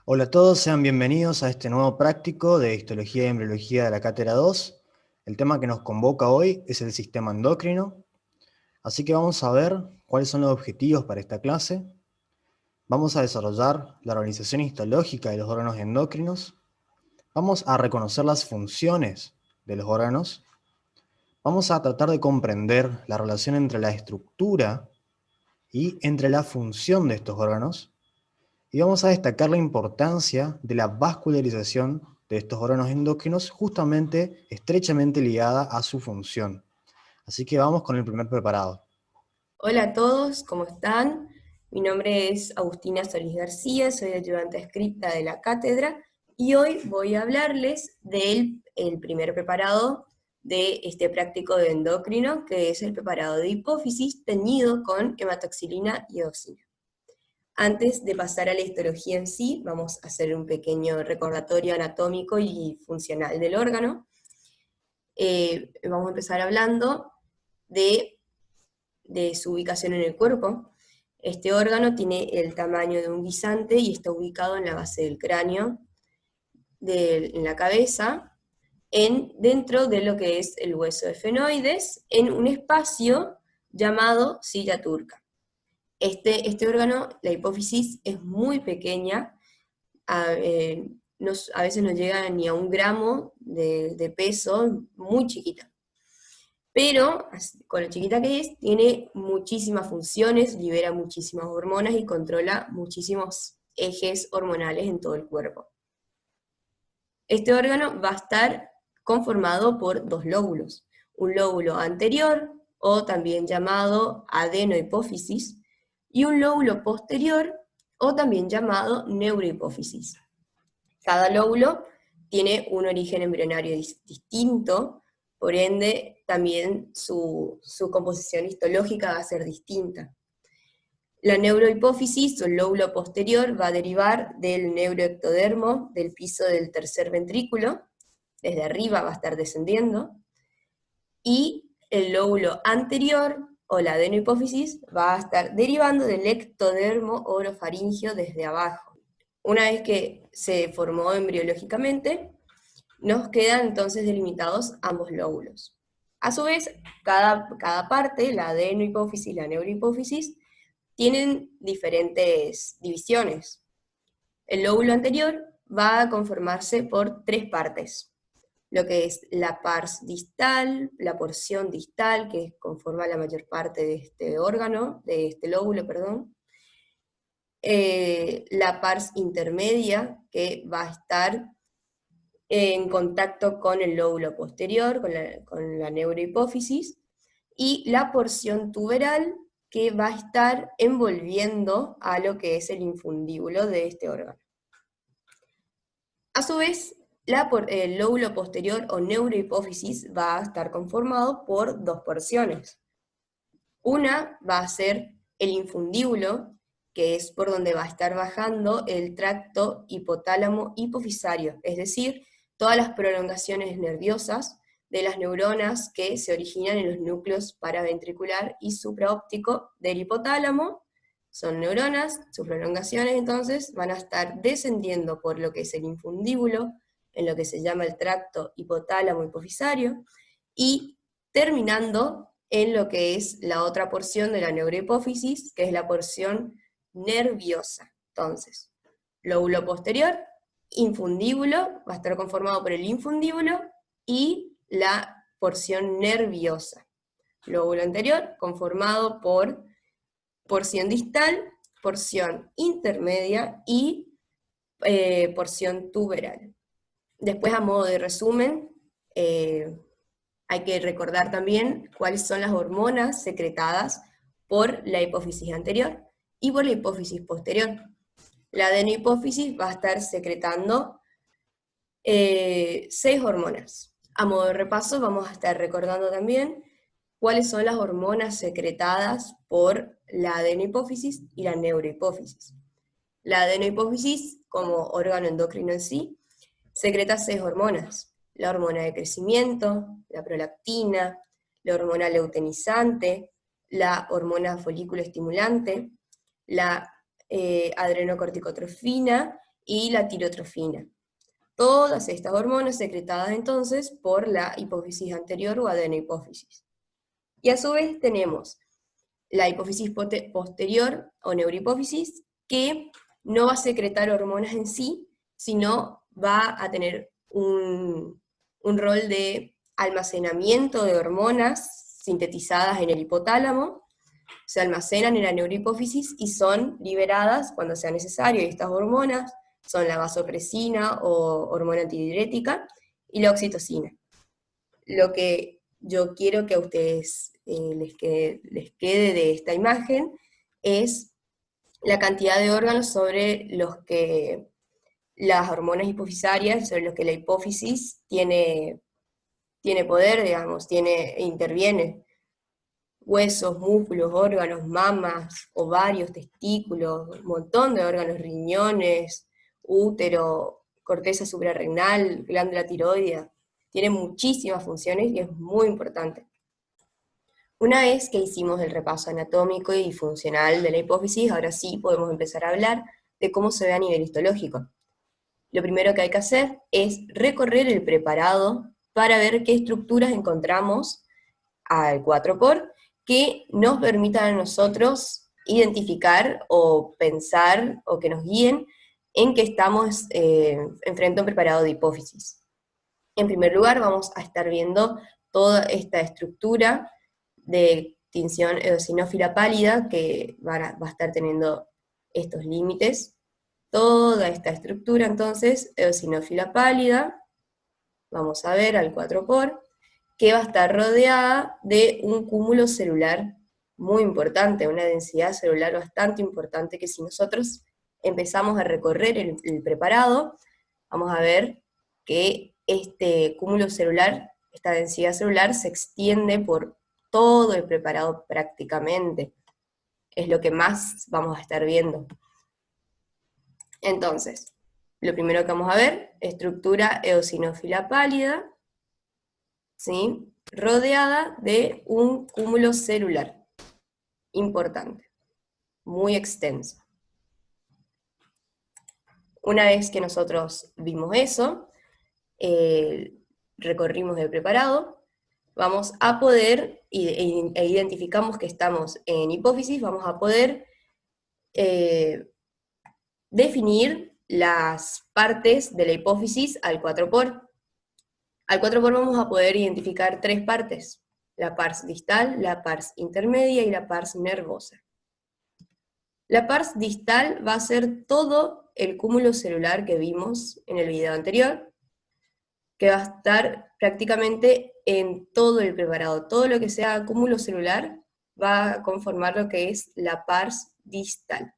Hola a todos, sean bienvenidos a este nuevo práctico de Histología y Embriología de la Cátedra 2. El tema que nos convoca hoy es el sistema endocrino, así que vamos a ver cuáles son los objetivos para esta clase. Vamos a desarrollar la organización histológica de los órganos endocrinos. Vamos a reconocer las funciones de los órganos. Vamos a tratar de comprender la relación entre la estructura y entre la función de estos órganos. Y vamos a destacar la importancia de la vascularización de estos órganos endocrinos, justamente estrechamente ligada a su función. Así que vamos con el primer preparado. Hola a todos, ¿cómo están? Mi nombre es Agustina Solís García, soy ayudante adscripta de la cátedra y hoy voy a hablarles del primer preparado de este práctico de endocrino, que es el preparado de hipófisis teñido con hematoxilina y eosina. Antes de pasar a la histología en sí, vamos a hacer un pequeño recordatorio anatómico y funcional del órgano. Vamos a empezar hablando de su ubicación en el cuerpo. Este órgano tiene el tamaño de un guisante y está ubicado en la base del cráneo, en la cabeza, dentro de lo que es el hueso efenoides, en un espacio llamado silla turca. Este órgano, la hipófisis, es muy pequeña, a veces no llega ni a 1 gramo de peso, muy chiquita. Pero, con lo chiquita que es, tiene muchísimas funciones, libera muchísimas hormonas y controla muchísimos ejes hormonales en todo el cuerpo. Este órgano va a estar conformado por 2 lóbulos. Un lóbulo anterior, o también llamado adenohipófisis, y un lóbulo posterior, o también llamado neurohipófisis. Cada lóbulo tiene un origen embrionario distinto, por ende también su composición histológica va a ser distinta. La neurohipófisis, o el lóbulo posterior, va a derivar del neuroectodermo, del piso del tercer ventrículo, desde arriba va a estar descendiendo, y el lóbulo anterior, o la adenohipófisis, va a estar derivando del ectodermo orofaringio desde abajo. Una vez que se formó embriológicamente, nos quedan entonces delimitados ambos lóbulos. A su vez, cada parte, la adenohipófisis y la neurohipófisis, tienen diferentes divisiones. El lóbulo anterior va a conformarse por 3 partes, lo que es la pars distal, la porción distal, que conforma la mayor parte de este órgano, de este lóbulo, perdón, la pars intermedia, que va a estar en contacto con el lóbulo posterior, con la neurohipófisis, y la porción tuberal, que va a estar envolviendo a lo que es el infundíbulo de este órgano. A su vez, el lóbulo posterior o neurohipófisis va a estar conformado por 2 porciones. Una va a ser el infundíbulo, que es por donde va a estar bajando el tracto hipotálamo hipofisario, es decir, todas las prolongaciones nerviosas de las neuronas que se originan en los núcleos paraventricular y supraóptico del hipotálamo. Son neuronas, sus prolongaciones entonces van a estar descendiendo por lo que es el infundíbulo, en lo que se llama el tracto hipotálamo hipofisario, y terminando en lo que es la otra porción de la neurohipófisis, que es la porción nerviosa. Entonces, lóbulo posterior, infundíbulo, va a estar conformado por el infundíbulo y la porción nerviosa. Lóbulo anterior, conformado por porción distal, porción intermedia y porción tuberal. Después, a modo de resumen, hay que recordar también cuáles son las hormonas secretadas por la hipófisis anterior y por la hipófisis posterior. La adenohipófisis va a estar secretando 6 hormonas. A modo de repaso, vamos a estar recordando también cuáles son las hormonas secretadas por la adenohipófisis y la neurohipófisis. La adenohipófisis, como órgano endocrino en sí, secreta 6 hormonas: la hormona de crecimiento, la prolactina, la hormona luteinizante, la hormona folículo estimulante, la adrenocorticotrofina y la tirotrofina. Todas estas hormonas secretadas entonces por la hipófisis anterior o adenohipófisis. Y a su vez tenemos la hipófisis posterior o neurohipófisis, que no va a secretar hormonas en sí, sino va a tener un rol de almacenamiento de hormonas sintetizadas en el hipotálamo, se almacenan en la neurohipófisis y son liberadas cuando sea necesario. Y estas hormonas son la vasopresina o hormona antidiurética y la oxitocina. Lo que yo quiero que a ustedes les quede de esta imagen es la cantidad de órganos sobre los que las hormonas hipofisarias, sobre los que la hipófisis tiene poder, digamos, interviene. Huesos, músculos, órganos, mamas, ovarios, testículos, un montón de órganos, riñones, útero, corteza suprarrenal, glándula tiroidea. Tiene muchísimas funciones y es muy importante. Una vez que hicimos el repaso anatómico y funcional de la hipófisis, ahora sí podemos empezar a hablar de cómo se ve a nivel histológico. Lo primero que hay que hacer es recorrer el preparado para ver qué estructuras encontramos al 4x que nos permitan a nosotros identificar o pensar o que nos guíen en que estamos enfrente a un preparado de hipófisis. En primer lugar, vamos a estar viendo toda esta estructura de tinción eosinófila pálida que va a estar teniendo estos límites. Toda esta estructura, entonces, eosinófila pálida, vamos a ver al 4x, que va a estar rodeada de un cúmulo celular muy importante, una densidad celular bastante importante, que si nosotros empezamos a recorrer el preparado, vamos a ver que este cúmulo celular, esta densidad celular, se extiende por todo el preparado prácticamente. Es lo que más vamos a estar viendo. Entonces, lo primero que vamos a ver, estructura eosinófila pálida, ¿sí? Rodeada de un cúmulo celular importante, muy extenso. Una vez que nosotros vimos eso, recorrimos el preparado, vamos a poder, e identificamos que estamos en hipófisis, vamos a poder definir las partes de la hipófisis al 4x. Al 4x vamos a poder identificar tres partes: la pars distal, la pars intermedia y la pars nervosa. La pars distal va a ser todo el cúmulo celular que vimos en el video anterior, que va a estar prácticamente en todo el preparado. Todo lo que sea cúmulo celular va a conformar lo que es la pars distal.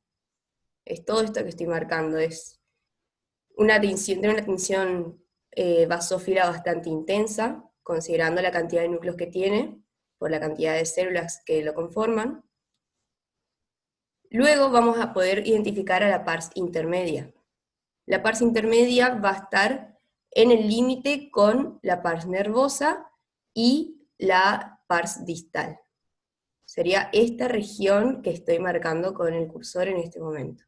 Es todo esto que estoy marcando, es tiene una tinción basófila bastante intensa, considerando la cantidad de núcleos que tiene, por la cantidad de células que lo conforman. Luego vamos a poder identificar a la pars intermedia. La pars intermedia va a estar en el límite con la pars nervosa y la pars distal. Sería esta región que estoy marcando con el cursor en este momento.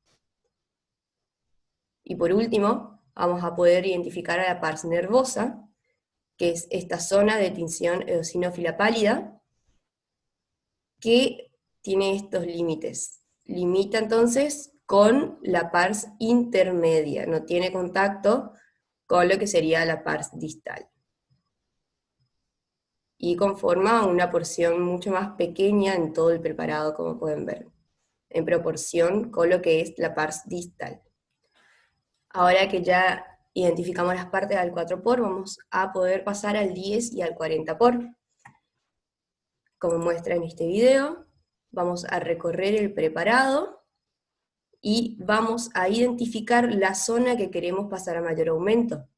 Y por último, vamos a poder identificar a la pars nervosa, que es esta zona de tinción eosinófila pálida, que tiene estos límites. Limita entonces con la pars intermedia, no tiene contacto con lo que sería la pars distal. Y conforma una porción mucho más pequeña en todo el preparado, como pueden ver, en proporción con lo que es la pars distal. Ahora que ya identificamos las partes al 4x, vamos a poder pasar al 10 y al 40x. Como muestra en este video, vamos a recorrer el preparado y vamos a identificar la zona que queremos pasar a mayor aumento.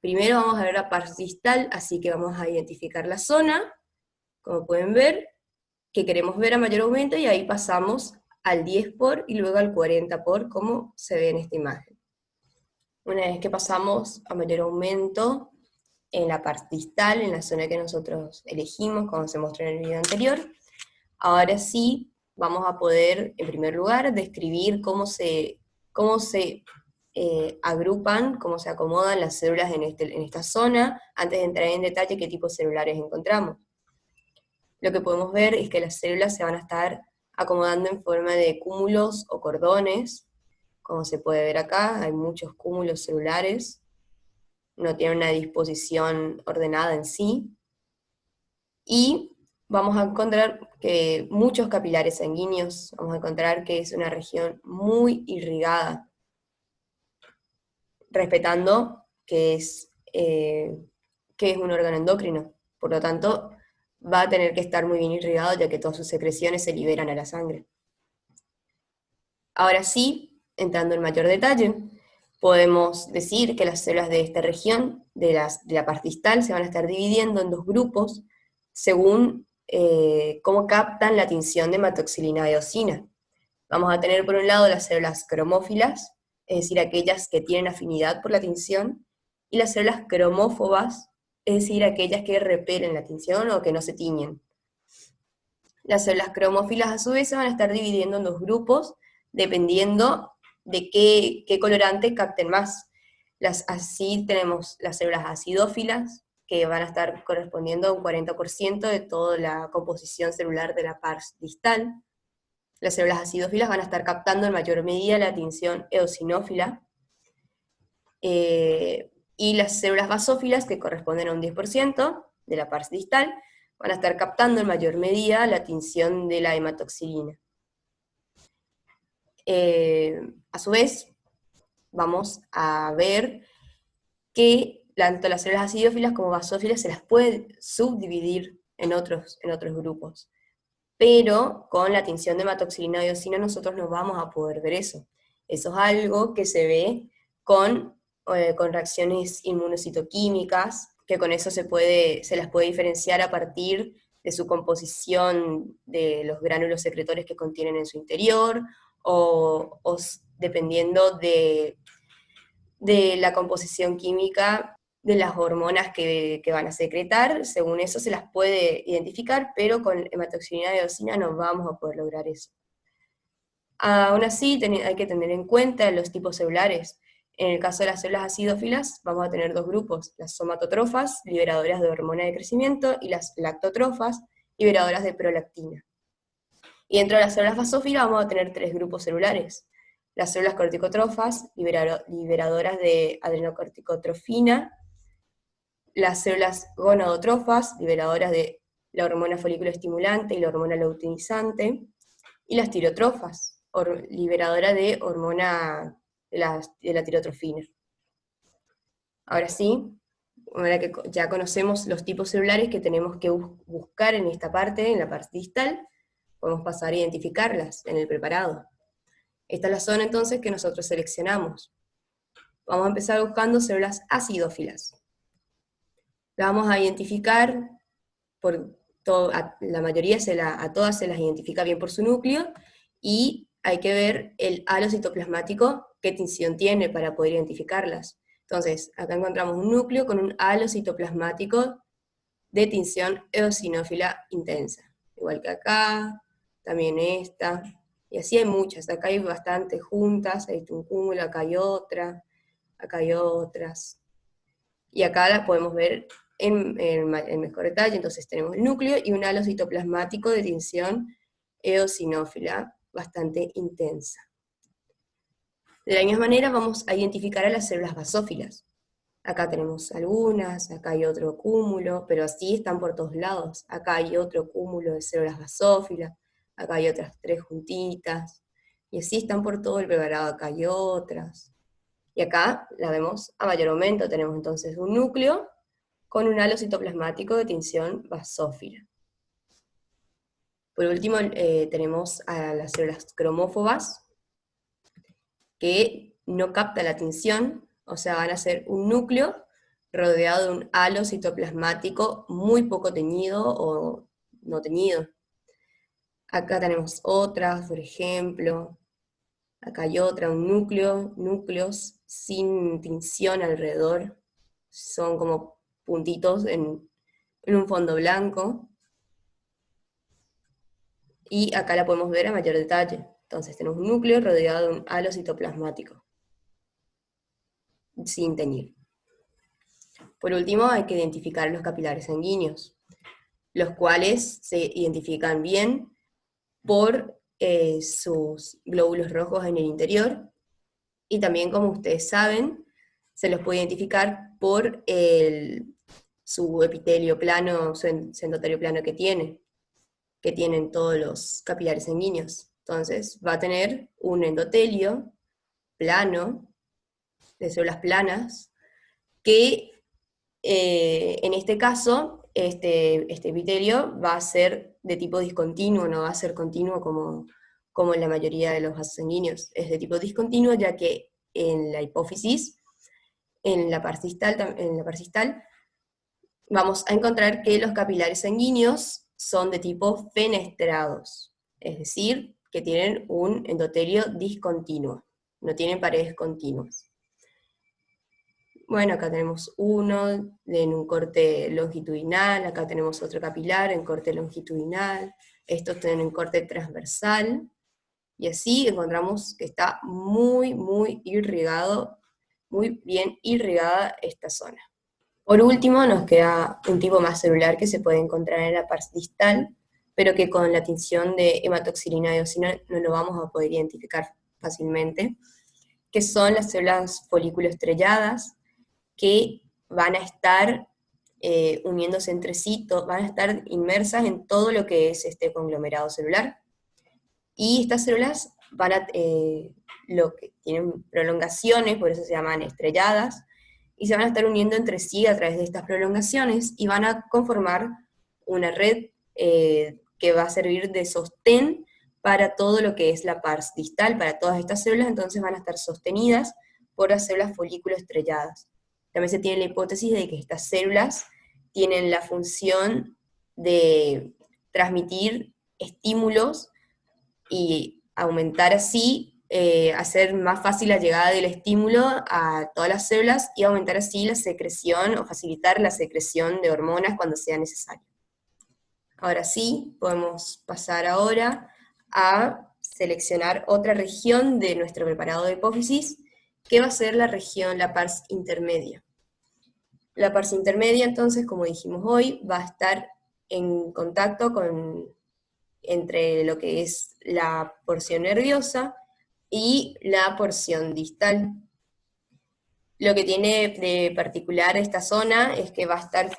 Primero vamos a ver la pars distal, así que vamos a identificar la zona, como pueden ver, que queremos ver a mayor aumento, y ahí pasamos al 10x y luego al 40x, como se ve en esta imagen. Una vez que pasamos a mayor aumento en la pars distal, en la zona que nosotros elegimos, como se mostró en el video anterior, ahora sí vamos a poder, en primer lugar, describir cómo se agrupan cómo se acomodan las células en esta zona, antes de entrar en detalle qué tipos celulares encontramos. Lo que podemos ver es que las células se van a estar acomodando en forma de cúmulos o cordones, como se puede ver acá, hay muchos cúmulos celulares, no tienen una disposición ordenada en sí, y vamos a encontrar que muchos capilares sanguíneos, vamos a encontrar que es una región muy irrigada, respetando que es un órgano endocrino. Por lo tanto, va a tener que estar muy bien irrigado, ya que todas sus secreciones se liberan a la sangre. Ahora sí, entrando en mayor detalle, podemos decir que las células de esta región, de la parte distal, se van a estar dividiendo en dos grupos, según cómo captan la tinción de hematoxilina eosina. Vamos a tener por un lado las células cromófilas, es decir, aquellas que tienen afinidad por la tinción, y las células cromófobas, es decir, aquellas que repelen la tinción o que no se tiñen. Las células cromófilas a su vez se van a estar dividiendo en dos grupos, dependiendo de qué colorante capten más. Así tenemos las células acidófilas, que van a estar correspondiendo a un 40% de toda la composición celular de la pars distal. Las células acidófilas van a estar captando en mayor medida la tinción eosinófila, y las células basófilas, que corresponden a un 10% de la pars distal, van a estar captando en mayor medida la tinción de la hematoxilina. A su vez, vamos a ver que tanto las células acidófilas como basófilas se las puede subdividir en otros grupos. Pero con la tinción de hematoxilina y eosina nosotros no vamos a poder ver eso. Eso es algo que se ve con reacciones inmunocitoquímicas, que con eso se las puede diferenciar a partir de su composición de los gránulos secretores que contienen en su interior, o dependiendo de la composición química de las hormonas que van a secretar. Según eso se las puede identificar, pero con hematoxilina y eosina no vamos a poder lograr eso. Aún así, hay que tener en cuenta los tipos celulares. En el caso de las células acidófilas, vamos a tener dos grupos: las somatotrofas, liberadoras de hormona de crecimiento, y las lactotrofas, liberadoras de prolactina. Y dentro de las células basófilas vamos a tener tres grupos celulares: las células corticotrofas, liberadoras de adrenocorticotrofina; las células gonadotrofas, liberadoras de la hormona folículo estimulante y la hormona luteinizante; y las tirotrofas, liberadora de hormona de la tirotrofina. Ahora sí, ahora que ya conocemos los tipos celulares que tenemos que buscar en esta parte, en la parte distal, podemos pasar a identificarlas en el preparado. Esta es la zona entonces que nosotros seleccionamos. Vamos a empezar buscando células acidófilas. Las vamos a identificar la mayoría, a todas se las identifica bien por su núcleo, y hay que ver el halo citoplasmático, qué tinción tiene para poder identificarlas. Entonces, acá encontramos un núcleo con un halo citoplasmático de tinción eosinófila intensa. Igual que acá, también esta, y así hay muchas. Acá hay bastantes juntas, hay un cúmulo, acá hay otra, acá hay otras. Y acá las podemos ver en mejor detalle. Entonces tenemos el núcleo y un halo citoplasmático de tinción eosinófila bastante intensa. De la misma manera vamos a identificar a las células basófilas. Acá tenemos algunas, acá hay otro cúmulo, pero así están por todos lados. Acá hay otro cúmulo de células basófilas, acá hay otras tres juntitas, y así están por todo el preparado. Acá hay otras. Y acá la vemos a mayor aumento. Tenemos entonces un núcleo con un halo citoplasmático de tinción basófila. Por último, tenemos a las células cromófobas, que no capta la tinción, o sea, van a ser un núcleo rodeado de un halo citoplasmático muy poco teñido o no teñido. Acá tenemos otras, por ejemplo, acá hay otra, un núcleos sin tinción alrededor, son como puntitos en un fondo blanco, y acá la podemos ver a mayor detalle. Entonces tenemos un núcleo rodeado de un halo citoplasmático. sin teñir. Por último, hay que identificar los capilares sanguíneos, los cuales se identifican bien por sus glóbulos rojos en el interior, y también, como ustedes saben, se los puede identificar por su epitelio plano, su endotelio plano que tienen todos los capilares sanguíneos. Entonces, va a tener un endotelio plano, de células planas, que en este caso, este epitelio va a ser de tipo discontinuo, no va a ser continuo como en la mayoría de los vasos sanguíneos. Es de tipo discontinuo, ya que en la hipófisis, en la parcistal, vamos a encontrar que los capilares sanguíneos son de tipo fenestrados, es decir, que tienen un endotelio discontinuo, no tienen paredes continuas. Bueno, acá tenemos uno en un corte longitudinal, acá tenemos otro capilar en corte longitudinal, estos tienen un corte transversal, y así encontramos que está muy irrigado, muy bien irrigada esta zona. Por último, nos queda un tipo más celular que se puede encontrar en la pars distal, pero que con la tinción de hematoxilina de eosina no lo vamos a poder identificar fácilmente, que son las células folículo estrelladas, que van a estar uniéndose entre sí, van a estar inmersas en todo lo que es este conglomerado celular, y estas células van a, lo que tienen prolongaciones, por eso se llaman estrelladas, y se van a estar uniendo entre sí a través de estas prolongaciones, y van a conformar una red que va a servir de sostén para todo lo que es la pars distal, para todas estas células. Entonces van a estar sostenidas por las células folículo estrelladas. También se tiene la hipótesis de que estas células tienen la función de transmitir estímulos y aumentar así, hacer más fácil la llegada del estímulo a todas las células, y aumentar así la secreción o facilitar la secreción de hormonas cuando sea necesario. Ahora sí, podemos pasar ahora a seleccionar otra región de nuestro preparado de hipófisis, que va a ser la región, la pars intermedia. La pars intermedia, entonces, como dijimos hoy, va a estar en contacto entre lo que es la porción nerviosa y la porción distal. Lo que tiene de particular esta zona es que va a estar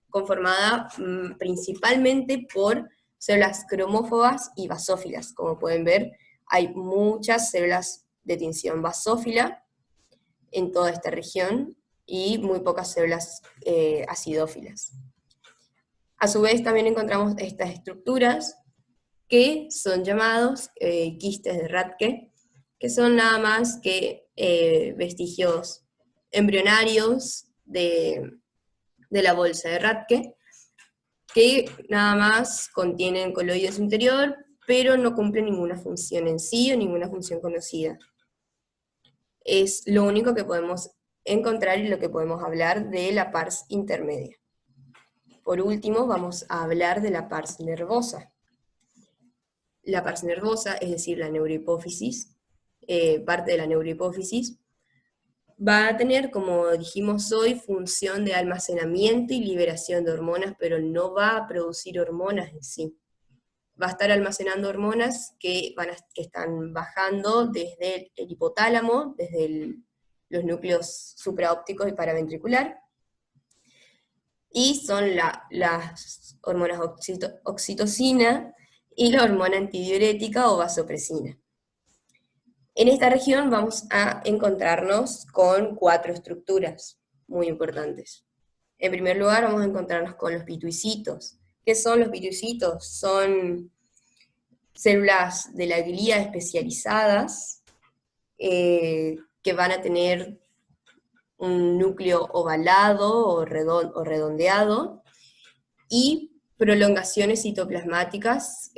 conformada principalmente por células cromófogas y basófilas. Como pueden ver, hay muchas células de tinción basófila en toda esta región, y muy pocas células acidófilas. A su vez también encontramos estas estructuras que son llamados quistes de Rathke, que son nada más que vestigios embrionarios de la bolsa de Rathke, que nada más contienen coloide en su interior, pero no cumplen ninguna función en sí o ninguna función conocida. Es lo único que podemos encontrar y lo que podemos hablar de la pars intermedia. Por último, vamos a hablar de la pars nervosa. La pars nervosa, es decir, la neurohipófisis, parte de la neurohipófisis, va a tener, como dijimos hoy, función de almacenamiento y liberación de hormonas, pero no va a producir hormonas en sí. Va a estar almacenando hormonas que están bajando desde el hipotálamo, desde los núcleos supraópticos y paraventricular, y son las hormonas oxitocina y la hormona antidiurética o vasopresina. En esta región vamos a encontrarnos con 4 estructuras muy importantes. En primer lugar, vamos a encontrarnos con los pituicitos. ¿Qué son los pituicitos? Son células de la glía especializadas que van a tener un núcleo ovalado o redondeado, y prolongaciones citoplasmáticas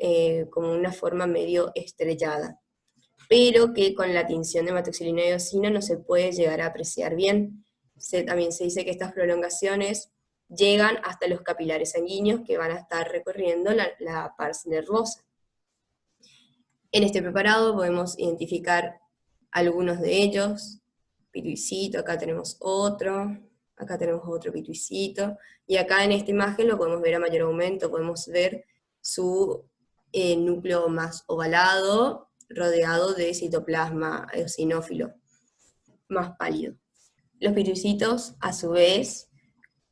como una forma medio estrellada, pero que con la tinción de hematoxilina y eosina no se puede llegar a apreciar bien. También se dice que estas prolongaciones llegan hasta los capilares sanguíneos que van a estar recorriendo la pars nervosa. En este preparado podemos identificar algunos de ellos: pituicito, acá tenemos otro pituicito, y acá en esta imagen lo podemos ver a mayor aumento, podemos ver su núcleo más ovalado, rodeado de citoplasma eosinófilo, más pálido. Los pituicitos, a su vez,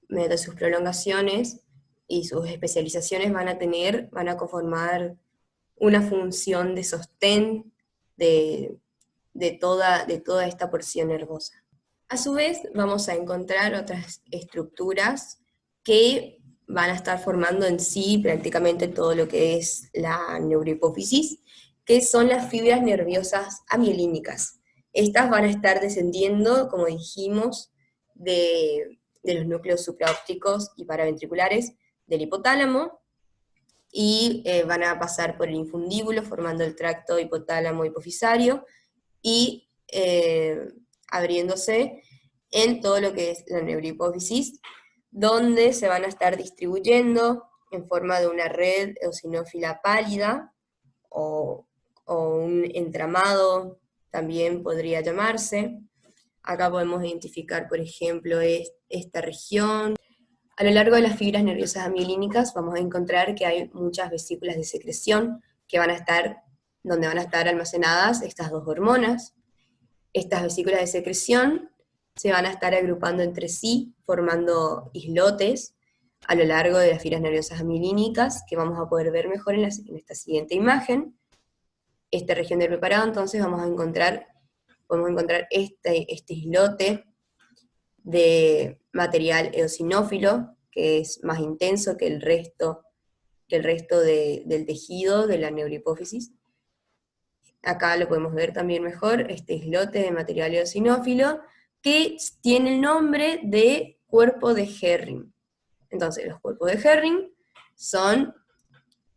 mediante sus prolongaciones y sus especializaciones van a conformar una función de sostén de toda esta porción nervosa. A su vez, vamos a encontrar otras estructuras que van a estar formando en sí prácticamente todo lo que es la neurohipófisis, que son las fibras nerviosas amielínicas. Estas van a estar descendiendo, como dijimos, de los núcleos supraópticos y paraventriculares del hipotálamo, y van a pasar por el infundíbulo, formando el tracto hipotálamo-hipofisario, y abriéndose en todo lo que es la neurohipófisis, donde se van a estar distribuyendo en forma de una red eosinófila pálida, o un entramado también podría llamarse. Acá podemos identificar, por ejemplo, esta región. A lo largo de las fibras nerviosas amielínicas vamos a encontrar que hay muchas vesículas de secreción donde van a estar almacenadas estas dos hormonas. Estas vesículas de secreción se van a estar agrupando entre sí, formando islotes a lo largo de las fibras nerviosas amielínicas, que vamos a poder ver mejor en esta siguiente imagen. Esta región del preparado, entonces, podemos encontrar este islote de material eosinófilo, que es más intenso que el resto del tejido de la neurohipófisis. Acá lo podemos ver también mejor, este islote de material eosinófilo, que tiene el nombre de cuerpo de Herring. Entonces, los cuerpos de Herring son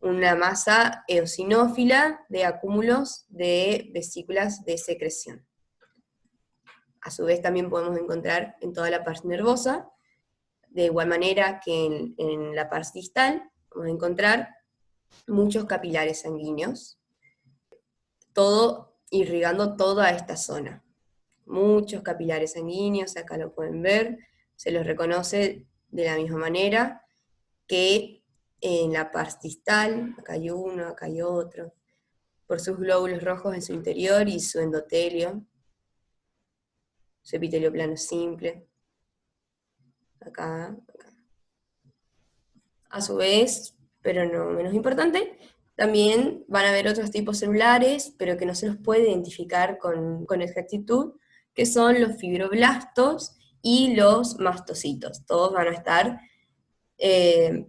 una masa eosinófila de acúmulos de vesículas de secreción. A su vez también podemos encontrar en toda la pars nervosa, de igual manera que en la pars distal, vamos a encontrar muchos capilares sanguíneos, todo irrigando toda esta zona. Muchos capilares sanguíneos, acá lo pueden ver, se los reconoce de la misma manera que en la pars distal, acá hay uno, acá hay otro, por sus glóbulos rojos en su interior y su endotelio, su epitelio plano simple, acá. A su vez, pero no menos importante, también van a haber otros tipos celulares, pero que no se los puede identificar con exactitud, que son los fibroblastos y los mastocitos. Todos van a estar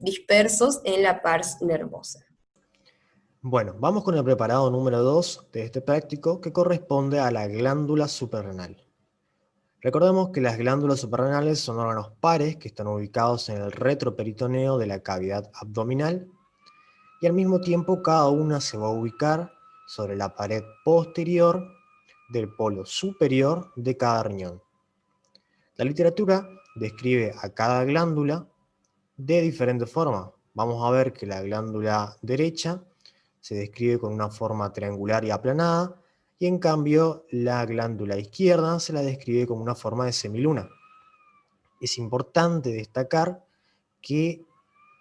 dispersos en la pars nervosa. Bueno, vamos con el preparado número 2 de este práctico, que corresponde a la glándula suprarrenal. Recordemos que las glándulas suprarrenales son órganos pares que están ubicados en el retroperitoneo de la cavidad abdominal, y al mismo tiempo cada una se va a ubicar sobre la pared posterior del polo superior de cada riñón. La literatura describe a cada glándula de diferente forma. Vamos a ver que la glándula derecha se describe con una forma triangular y aplanada, y en cambio la glándula izquierda se la describe como una forma de semiluna. Es importante destacar que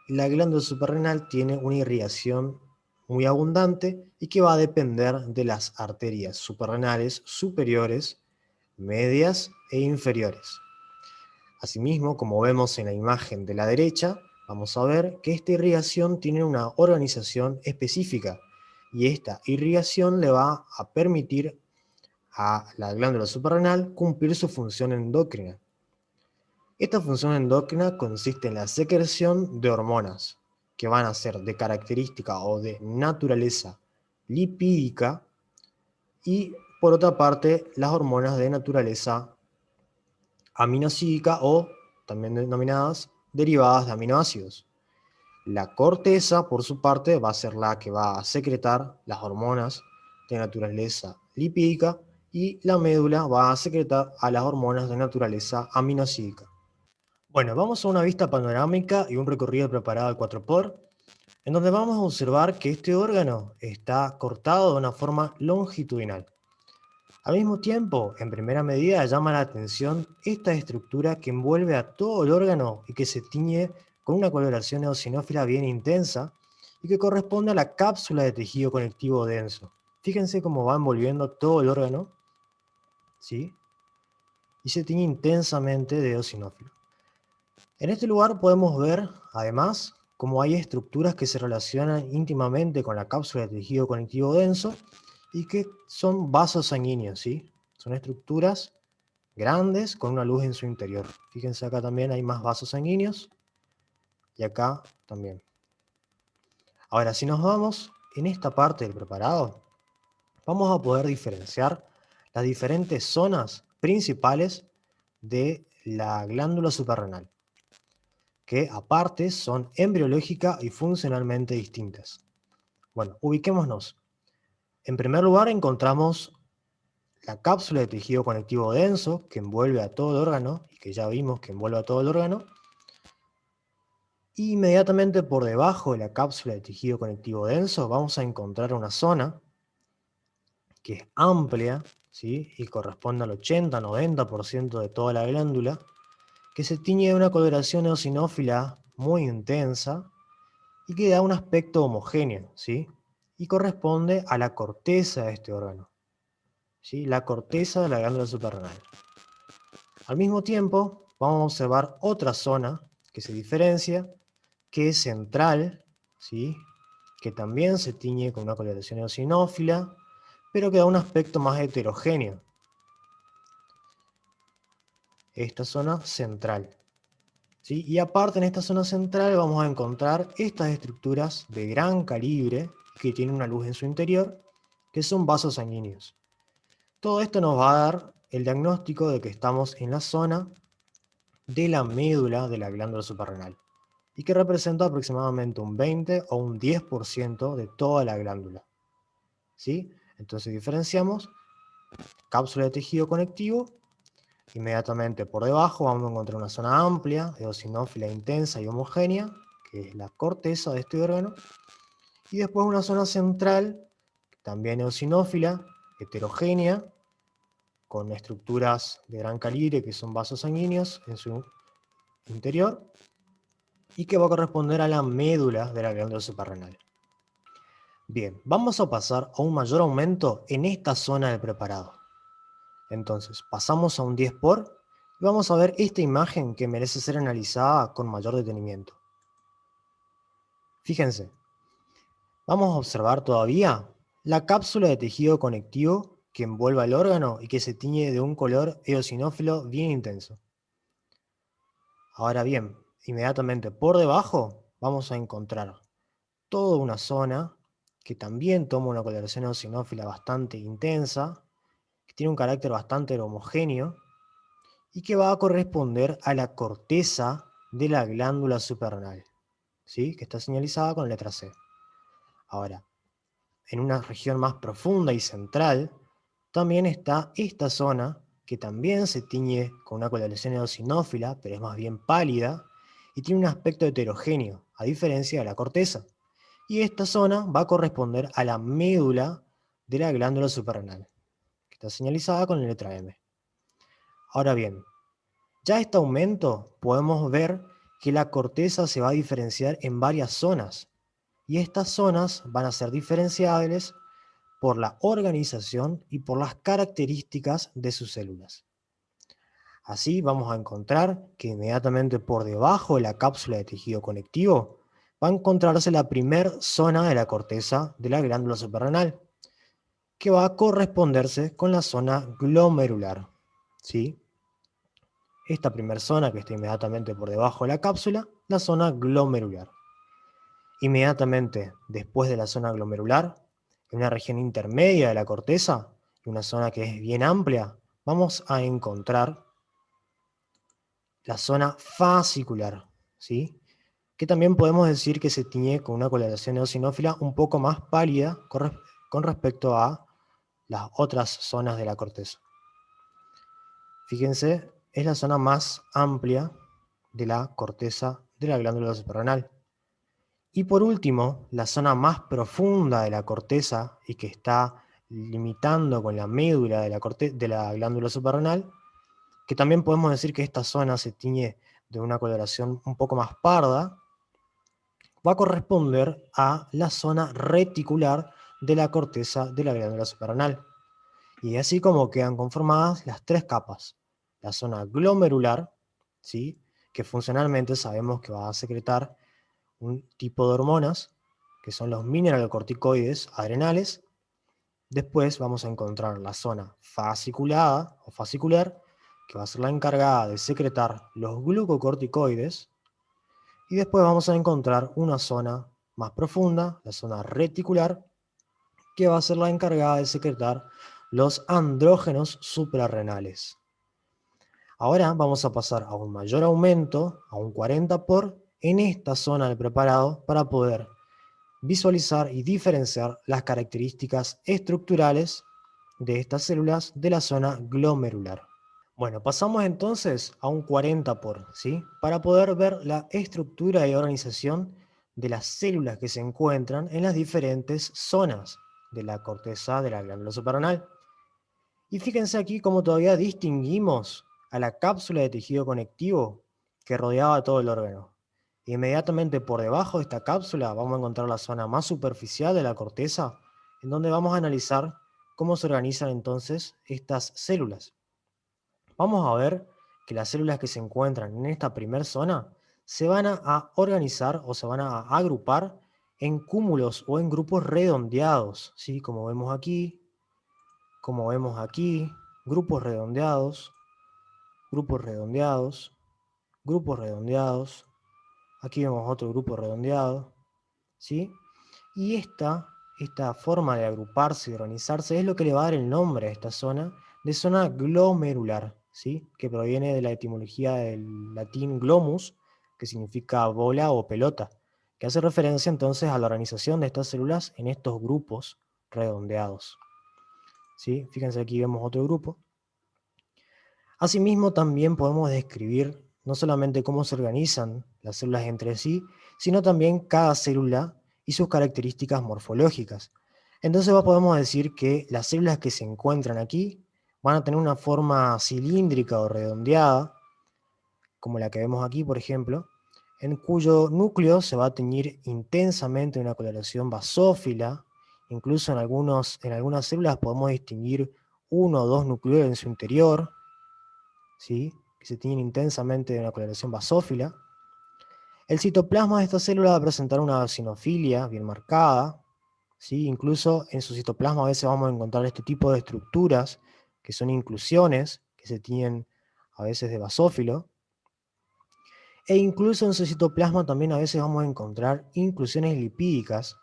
la glándula suprarrenal tiene una irrigación muy abundante y que va a depender de las arterias suprarrenales superiores, medias e inferiores. Asimismo, como vemos en la imagen de la derecha, vamos a ver que esta irrigación tiene una organización específica, y esta irrigación le va a permitir a la glándula suprarrenal cumplir su función endocrina. Esta función endocrina consiste en la secreción de hormonas, que van a ser de característica o de naturaleza lipídica, y por otra parte las hormonas de naturaleza aminosídica, o también denominadas derivadas de aminoácidos. La corteza, por su parte, va a ser la que va a secretar las hormonas de naturaleza lipídica, y la médula va a secretar a las hormonas de naturaleza aminosídica. Bueno, vamos a una vista panorámica y un recorrido preparado al 4x, en donde vamos a observar que este órgano está cortado de una forma longitudinal. Al mismo tiempo, en primera medida, llama la atención esta estructura que envuelve a todo el órgano y que se tiñe con una coloración eosinófila bien intensa y que corresponde a la cápsula de tejido conectivo denso. Fíjense cómo va envolviendo todo el órgano, ¿sí? Y se tiñe intensamente de eosinófilo. En este lugar podemos ver, además, cómo hay estructuras que se relacionan íntimamente con la cápsula de tejido conectivo denso y que son vasos sanguíneos, ¿sí? Son estructuras grandes con una luz en su interior. Fíjense, acá también hay más vasos sanguíneos y acá también. Ahora, si nos vamos en esta parte del preparado, vamos a poder diferenciar las diferentes zonas principales de la glándula suprarrenal, que aparte son embriológica y funcionalmente distintas. Bueno, ubiquémonos. En primer lugar encontramos la cápsula de tejido conectivo denso que envuelve a todo el órgano, y que ya vimos que envuelve a todo el órgano. Y inmediatamente por debajo de la cápsula de tejido conectivo denso vamos a encontrar una zona que es amplia, ¿sí? Y corresponde al 80-90% de toda la glándula, que se tiñe de una coloración eosinófila muy intensa y que da un aspecto homogéneo, ¿sí? Y corresponde a la corteza de este órgano, ¿sí? La corteza de la glándula suprarrenal. Al mismo tiempo, vamos a observar otra zona que se diferencia, que es central, ¿sí? Que también se tiñe con una coloración eosinófila, pero que da un aspecto más heterogéneo. Esta zona central, ¿sí? Y aparte en esta zona central vamos a encontrar estas estructuras de gran calibre que tienen una luz en su interior, que son vasos sanguíneos. Todo esto nos va a dar el diagnóstico de que estamos en la zona de la médula de la glándula suprarrenal y que representa aproximadamente un 20 o un 10% de toda la glándula, ¿sí? Entonces diferenciamos cápsula de tejido conectivo. Inmediatamente por debajo vamos a encontrar una zona amplia, eosinófila intensa y homogénea, que es la corteza de este órgano, y después una zona central, también eosinófila, heterogénea, con estructuras de gran calibre que son vasos sanguíneos en su interior, y que va a corresponder a la médula de la glándula suprarrenal. Bien, vamos a pasar a un mayor aumento en esta zona del preparado. Entonces, pasamos a un 10 por y vamos a ver esta imagen que merece ser analizada con mayor detenimiento. Fíjense, vamos a observar todavía la cápsula de tejido conectivo que envuelve al órgano y que se tiñe de un color eosinófilo bien intenso. Ahora bien, inmediatamente por debajo vamos a encontrar toda una zona que también toma una coloración eosinófila bastante intensa, que tiene un carácter bastante homogéneo y que va a corresponder a la corteza de la glándula suprarrenal, ¿sí? Que está señalizada con letra C. Ahora, en una región más profunda y central, también está esta zona que también se tiñe con una coloración eosinófila, pero es más bien pálida y tiene un aspecto heterogéneo, a diferencia de la corteza. Y esta zona va a corresponder a la médula de la glándula suprarrenal, que está señalizada con la letra M. Ahora bien, ya a este aumento podemos ver que la corteza se va a diferenciar en varias zonas, y estas zonas van a ser diferenciables por la organización y por las características de sus células. Así vamos a encontrar que inmediatamente por debajo de la cápsula de tejido conectivo va a encontrarse la primera zona de la corteza de la glándula suprarrenal, que va a corresponderse con la zona glomerular, ¿sí? Esta primera zona que está inmediatamente por debajo de la cápsula, la zona glomerular. Inmediatamente después de la zona glomerular, en una región intermedia de la corteza, una zona que es bien amplia, vamos a encontrar la zona fascicular, ¿sí? Que también podemos decir que se tiñe con una coloración eosinófila un poco más pálida con respecto a las otras zonas de la corteza. Fíjense, es la zona más amplia de la corteza de la glándula suprarrenal. Y por último, la zona más profunda de la corteza y que está limitando con la médula de la glándula suprarrenal, que también podemos decir que esta zona se tiñe de una coloración un poco más parda, va a corresponder a la zona reticular de la corteza de la glándula suprarrenal. Y así como quedan conformadas las tres capas. La zona glomerular, ¿sí?, que funcionalmente sabemos que va a secretar un tipo de hormonas, que son los mineralocorticoides adrenales. Después vamos a encontrar la zona fasciculada o fascicular, que va a ser la encargada de secretar los glucocorticoides. Y después vamos a encontrar una zona más profunda, la zona reticular, que va a ser la encargada de secretar los andrógenos suprarrenales. Ahora vamos a pasar a un mayor aumento, a un 40 por, en esta zona del preparado para poder visualizar y diferenciar las características estructurales de estas células de la zona glomerular. Bueno, pasamos entonces a un 40 por, ¿sí?, para poder ver la estructura y organización de las células que se encuentran en las diferentes zonas de la corteza de la glándula suprarrenal. Y fíjense aquí cómo todavía distinguimos a la cápsula de tejido conectivo que rodeaba todo el órgano. Inmediatamente por debajo de esta cápsula vamos a encontrar la zona más superficial de la corteza, en donde vamos a analizar cómo se organizan entonces estas células. Vamos a ver que las células que se encuentran en esta primera zona se van a organizar o se van a agrupar en cúmulos o en grupos redondeados, ¿sí?, como vemos aquí, grupos redondeados, grupos redondeados, grupos redondeados. Aquí vemos otro grupo redondeado, ¿sí? Y esta forma de agruparse y organizarse es lo que le va a dar el nombre a esta zona, de zona glomerular, ¿sí?, que proviene de la etimología del latín glomus, que significa bola o pelota, que hace referencia entonces a la organización de estas células en estos grupos redondeados, ¿sí? Fíjense, aquí vemos otro grupo. Asimismo, también podemos describir no solamente cómo se organizan las células entre sí, sino también cada célula y sus características morfológicas. Entonces podemos decir que las células que se encuentran aquí van a tener una forma cilíndrica o redondeada, como la que vemos aquí, por ejemplo, en cuyo núcleo se va a teñir intensamente una coloración basófila. Incluso en algunas células podemos distinguir uno o dos nucleoides en su interior, ¿sí?, que se tiñen intensamente de una coloración basófila. El citoplasma de esta célula va a presentar una eosinofilia bien marcada, ¿sí? Incluso en su citoplasma a veces vamos a encontrar este tipo de estructuras que son inclusiones, que se tiñen a veces de basófilo. E incluso en su citoplasma también a veces vamos a encontrar inclusiones lipídicas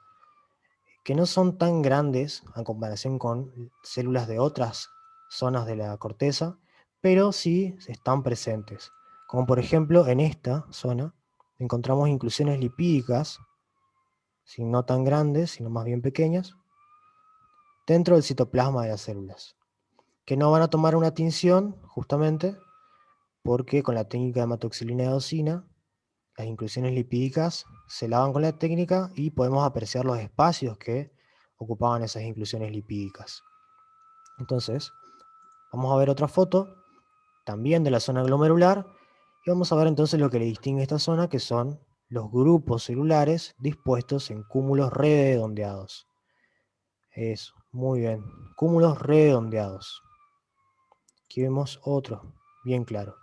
que no son tan grandes en comparación con células de otras zonas de la corteza, pero sí están presentes. Como por ejemplo en esta zona encontramos inclusiones lipídicas, no tan grandes, sino más bien pequeñas, dentro del citoplasma de las células, que no van a tomar una tinción justamente porque con la técnica de hematoxilina eosina las inclusiones lipídicas se lavan con la técnica y podemos apreciar los espacios que ocupaban esas inclusiones lipídicas. Entonces, vamos a ver otra foto, también de la zona glomerular, y vamos a ver entonces lo que le distingue a esta zona, que son los grupos celulares dispuestos en cúmulos redondeados. Eso, muy bien, cúmulos redondeados. Aquí vemos otro, bien claro.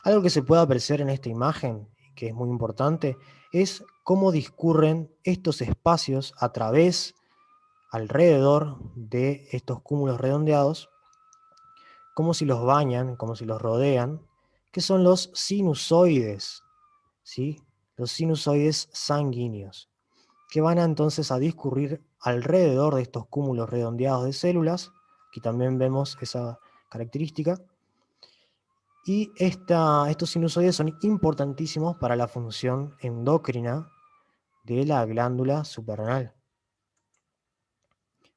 Algo que se puede apreciar en esta imagen, que es muy importante, es cómo discurren estos espacios a través, alrededor de estos cúmulos redondeados, como si los bañan, como si los rodean, que son los sinusoides, ¿sí?, los sinusoides sanguíneos, que van entonces a discurrir alrededor de estos cúmulos redondeados de células. Aquí también vemos esa característica. Y estos sinusoides son importantísimos para la función endocrina de la glándula suprarrenal.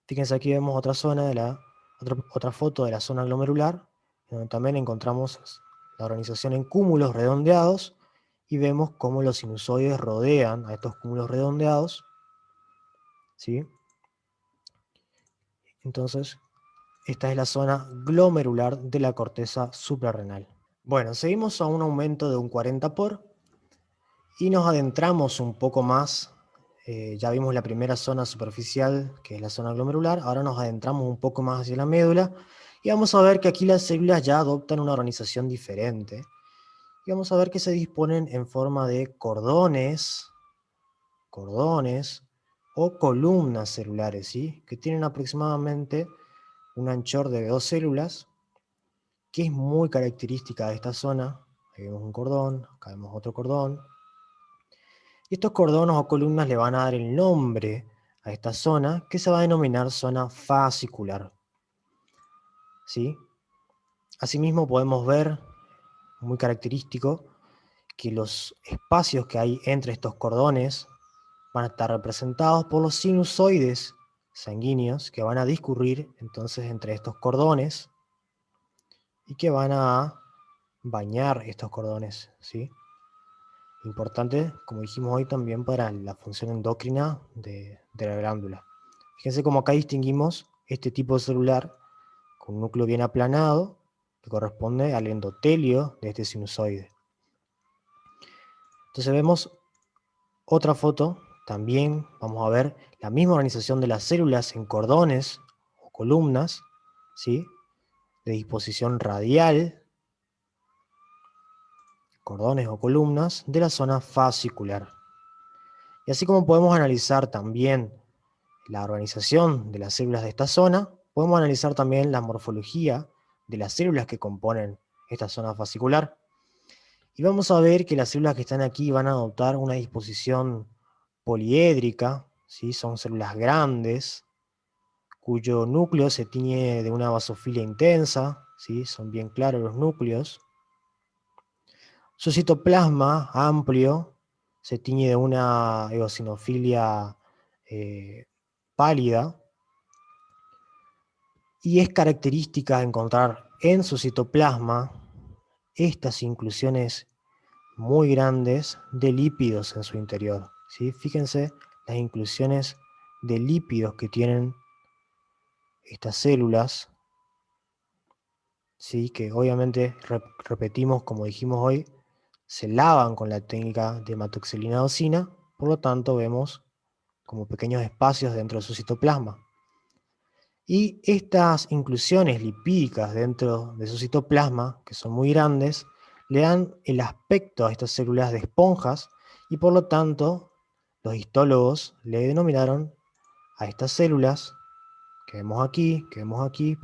Fíjense, aquí vemos otra otra foto de la zona glomerular, donde también encontramos la organización en cúmulos redondeados y vemos cómo los sinusoides rodean a estos cúmulos redondeados, ¿sí? Entonces, esta es la zona glomerular de la corteza suprarrenal. Bueno, seguimos a un aumento de un 40 por y nos adentramos un poco más. Ya vimos la primera zona superficial, que es la zona glomerular. Ahora nos adentramos un poco más hacia la médula y vamos a ver que aquí las células ya adoptan una organización diferente. Y vamos a ver que se disponen en forma de cordones o columnas celulares, ¿sí? Que tienen aproximadamente un anchor de 2 células, que es muy característica de esta zona. Ahí vemos un cordón, acá vemos otro cordón. Y estos cordones o columnas le van a dar el nombre a esta zona, que se va a denominar zona fascicular, ¿sí? Asimismo podemos ver, muy característico, que los espacios que hay entre estos cordones van a estar representados por los sinusoides sanguíneos que van a discurrir entonces entre estos cordones y que van a bañar estos cordones, ¿sí? Importante, como dijimos hoy, también para la función endocrina de la glándula. Fíjense cómo acá distinguimos este tipo de celular con un núcleo bien aplanado que corresponde al endotelio de este sinusoide. Entonces vemos otra foto, también vamos a ver la misma organización de las células en cordones o columnas, ¿sí? De disposición radial, cordones o columnas de la zona fascicular. Y así como podemos analizar también la organización de las células de esta zona, podemos analizar también la morfología de las células que componen esta zona fascicular. Y vamos a ver que las células que están aquí van a adoptar una disposición poliédrica, ¿sí? Son células grandes, cuyo núcleo se tiñe de una basofilia intensa, ¿sí? Son bien claros los núcleos. Su citoplasma amplio se tiñe de una eosinofilia pálida, y es característica encontrar en su citoplasma estas inclusiones muy grandes de lípidos en su interior, ¿sí? Fíjense las inclusiones de lípidos que tienen estas células, ¿sí? Que obviamente, repetimos, como dijimos hoy, se lavan con la técnica de hematoxilina-eosina, por lo tanto vemos como pequeños espacios dentro de su citoplasma. Y estas inclusiones lipídicas dentro de su citoplasma, que son muy grandes, le dan el aspecto a estas células de esponjas, y por lo tanto los histólogos le denominaron a estas células que vemos aquí,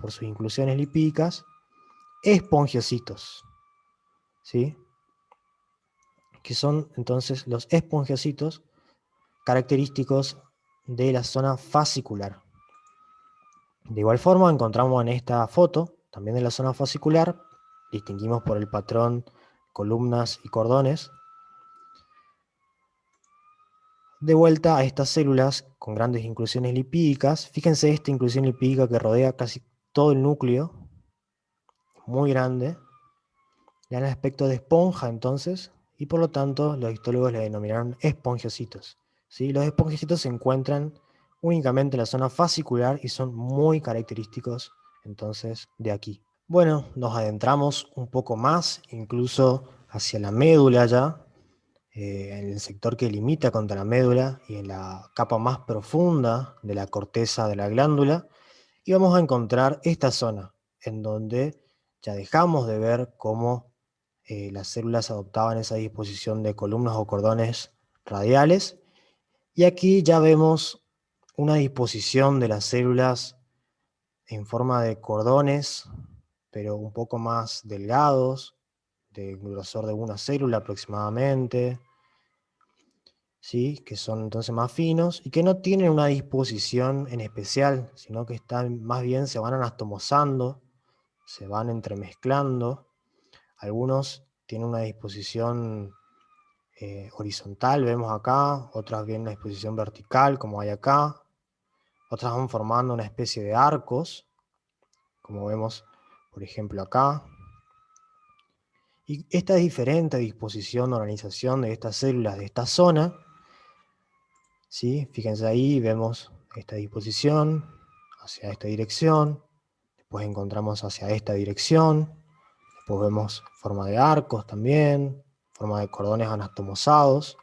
por sus inclusiones lipídicas, espongiocitos, ¿sí? Que son entonces los espongiocitos característicos de la zona fascicular. De igual forma encontramos en esta foto, también de la zona fascicular, distinguimos por el patrón columnas y cordones, de vuelta a estas células con grandes inclusiones lipídicas. Fíjense esta inclusión lipídica que rodea casi todo el núcleo, muy grande, le dan el aspecto de esponja entonces, y por lo tanto los histólogos le denominaron espongiocitos, ¿sí? Los espongiocitos se encuentran únicamente en la zona fascicular y son muy característicos entonces de aquí. Bueno, nos adentramos un poco más, incluso hacia la médula ya, en el sector que limita contra la médula y en la capa más profunda de la corteza de la glándula, y vamos a encontrar esta zona, en donde ya dejamos de ver cómo las células adoptaban esa disposición de columnas o cordones radiales, y aquí ya vemos una disposición de las células en forma de cordones, pero un poco más delgados, de grosor de una célula aproximadamente, ¿sí? Que son entonces más finos y que no tienen una disposición en especial, sino que están, más bien se van anastomosando, se van entremezclando. Algunos tienen una disposición horizontal, vemos acá, otras bien una disposición vertical, como hay acá, otras van formando una especie de arcos, como vemos por ejemplo acá. Y esta diferente disposición, organización de estas células de esta zona, ¿sí? Fíjense ahí, vemos esta disposición hacia esta dirección, después encontramos hacia esta dirección, después vemos forma de arcos también, forma de cordones anastomosados.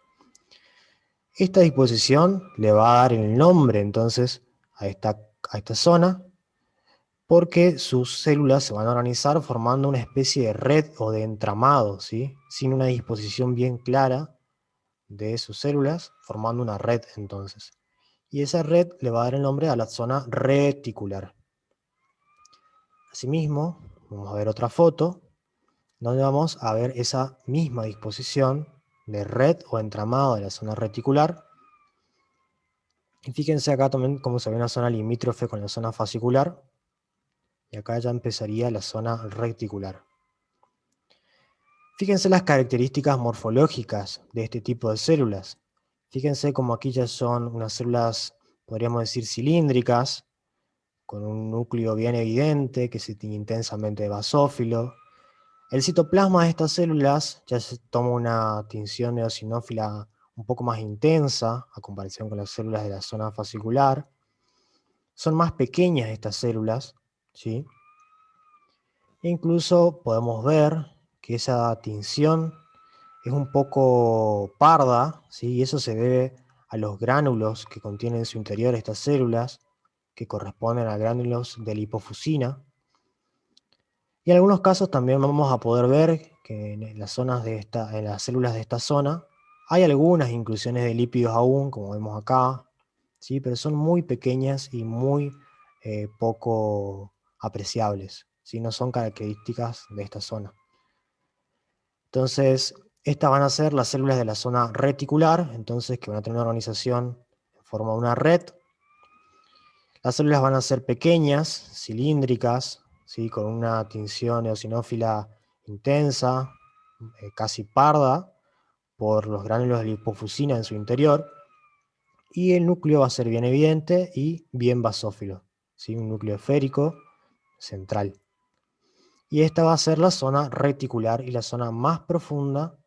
Esta disposición le va a dar el nombre entonces a esta zona, porque sus células se van a organizar formando una especie de red o de entramado, ¿sí? Sin una disposición bien clara de sus células, formando una red entonces. Y esa red le va a dar el nombre a la zona reticular. Asimismo, vamos a ver otra foto, donde vamos a ver esa misma disposición de red o entramado de la zona reticular. Y fíjense acá también cómo se ve una zona limítrofe con la zona fascicular. Y acá ya empezaría la zona reticular. Fíjense las características morfológicas de este tipo de células. Fíjense como aquí ya son unas células, podríamos decir, cilíndricas, con un núcleo bien evidente, que se tiñe intensamente de basófilo. El citoplasma de estas células ya se toma una tinción eosinófila un poco más intensa, a comparación con las células de la zona fascicular. Son más pequeñas estas células, ¿sí? E incluso podemos ver que esa tinción es un poco parda, ¿sí? Y eso se debe a los gránulos que contienen en su interior estas células, que corresponden a gránulos de lipofusina. Y en algunos casos también vamos a poder ver que en las células de esta zona hay algunas inclusiones de lípidos aún, como vemos acá, ¿sí? Pero son muy pequeñas y muy poco apreciables, ¿sí? No son características de esta zona. Entonces, estas van a ser las células de la zona reticular, entonces que van a tener una organización en forma de una red. Las células van a ser pequeñas, cilíndricas, ¿sí? Con una tinción eosinófila intensa, casi parda, por los gránulos de lipofusina en su interior. Y el núcleo va a ser bien evidente y bien basófilo, ¿sí? Un núcleo esférico central. Y esta va a ser la zona reticular y la zona más profunda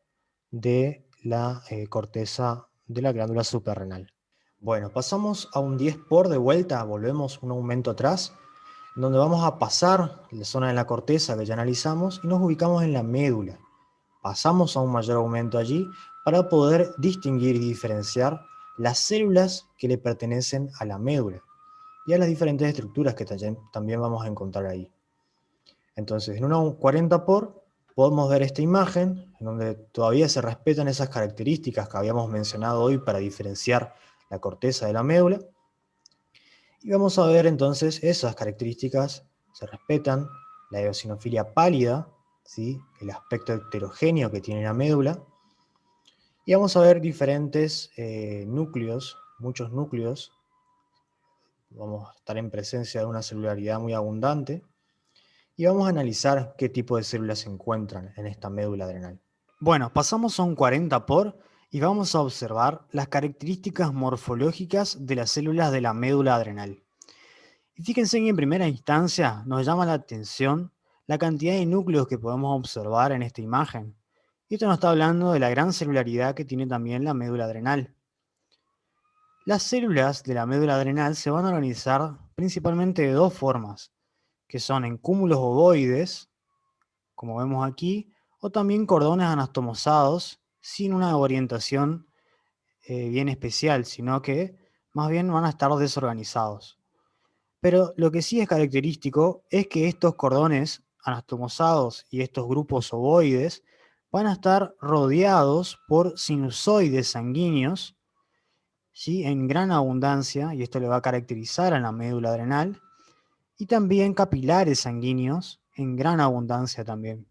de la corteza de la glándula suprarrenal. Bueno, pasamos a un 10 por de vuelta, volvemos un aumento atrás, donde vamos a pasar la zona de la corteza que ya analizamos y nos ubicamos en la médula. Pasamos a un mayor aumento allí para poder distinguir y diferenciar las células que le pertenecen a la médula y a las diferentes estructuras que también vamos a encontrar ahí. Entonces, en una 40 por podemos ver esta imagen, en donde todavía se respetan esas características que habíamos mencionado hoy para diferenciar la corteza de la médula. Y vamos a ver entonces esas características se respetan, la eosinofilia pálida, ¿sí? El aspecto heterogéneo que tiene la médula. Y vamos a ver diferentes núcleos, muchos núcleos. Vamos a estar en presencia de una celularidad muy abundante. Y vamos a analizar qué tipo de células se encuentran en esta médula adrenal. Bueno, pasamos a un 40 por y vamos a observar las características morfológicas de las células de la médula adrenal. Y fíjense que en primera instancia nos llama la atención la cantidad de núcleos que podemos observar en esta imagen. Y esto nos está hablando de la gran celularidad que tiene también la médula adrenal. Las células de la médula adrenal se van a organizar principalmente de dos formas, que son en cúmulos ovoides, como vemos aquí, o también cordones anastomosados sin una orientación bien especial, sino que más bien van a estar desorganizados. Pero lo que sí es característico es que estos cordones anastomosados y estos grupos ovoides van a estar rodeados por sinusoides sanguíneos, ¿sí? En gran abundancia, y esto le va a caracterizar a la médula adrenal, y también capilares sanguíneos en gran abundancia también.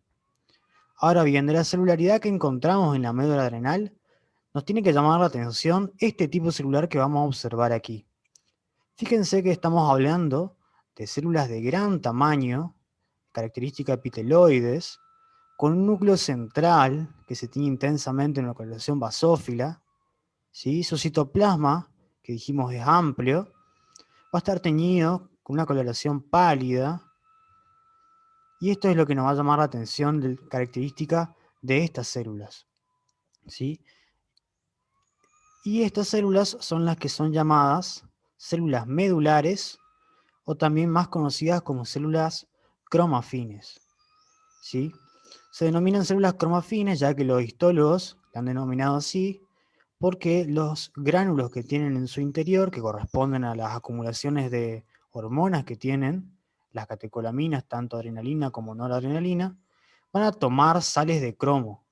Ahora bien, de la celularidad que encontramos en la médula adrenal, nos tiene que llamar la atención este tipo celular que vamos a observar aquí. Fíjense que estamos hablando de células de gran tamaño, características epiteloides, con un núcleo central que se tiñe intensamente en la coloración basófila, ¿sí? Su citoplasma, que dijimos es amplio, va a estar teñido con una coloración pálida, y esto es lo que nos va a llamar la atención de característica de estas células, ¿sí? Y estas células son las que son llamadas células medulares o también más conocidas como células cromafines, ¿sí? Se denominan células cromafines ya que los histólogos la han denominado así porque los gránulos que tienen en su interior, que corresponden a las acumulaciones de hormonas que tienen, las catecolaminas, tanto adrenalina como noradrenalina, van a tomar sales de cromo.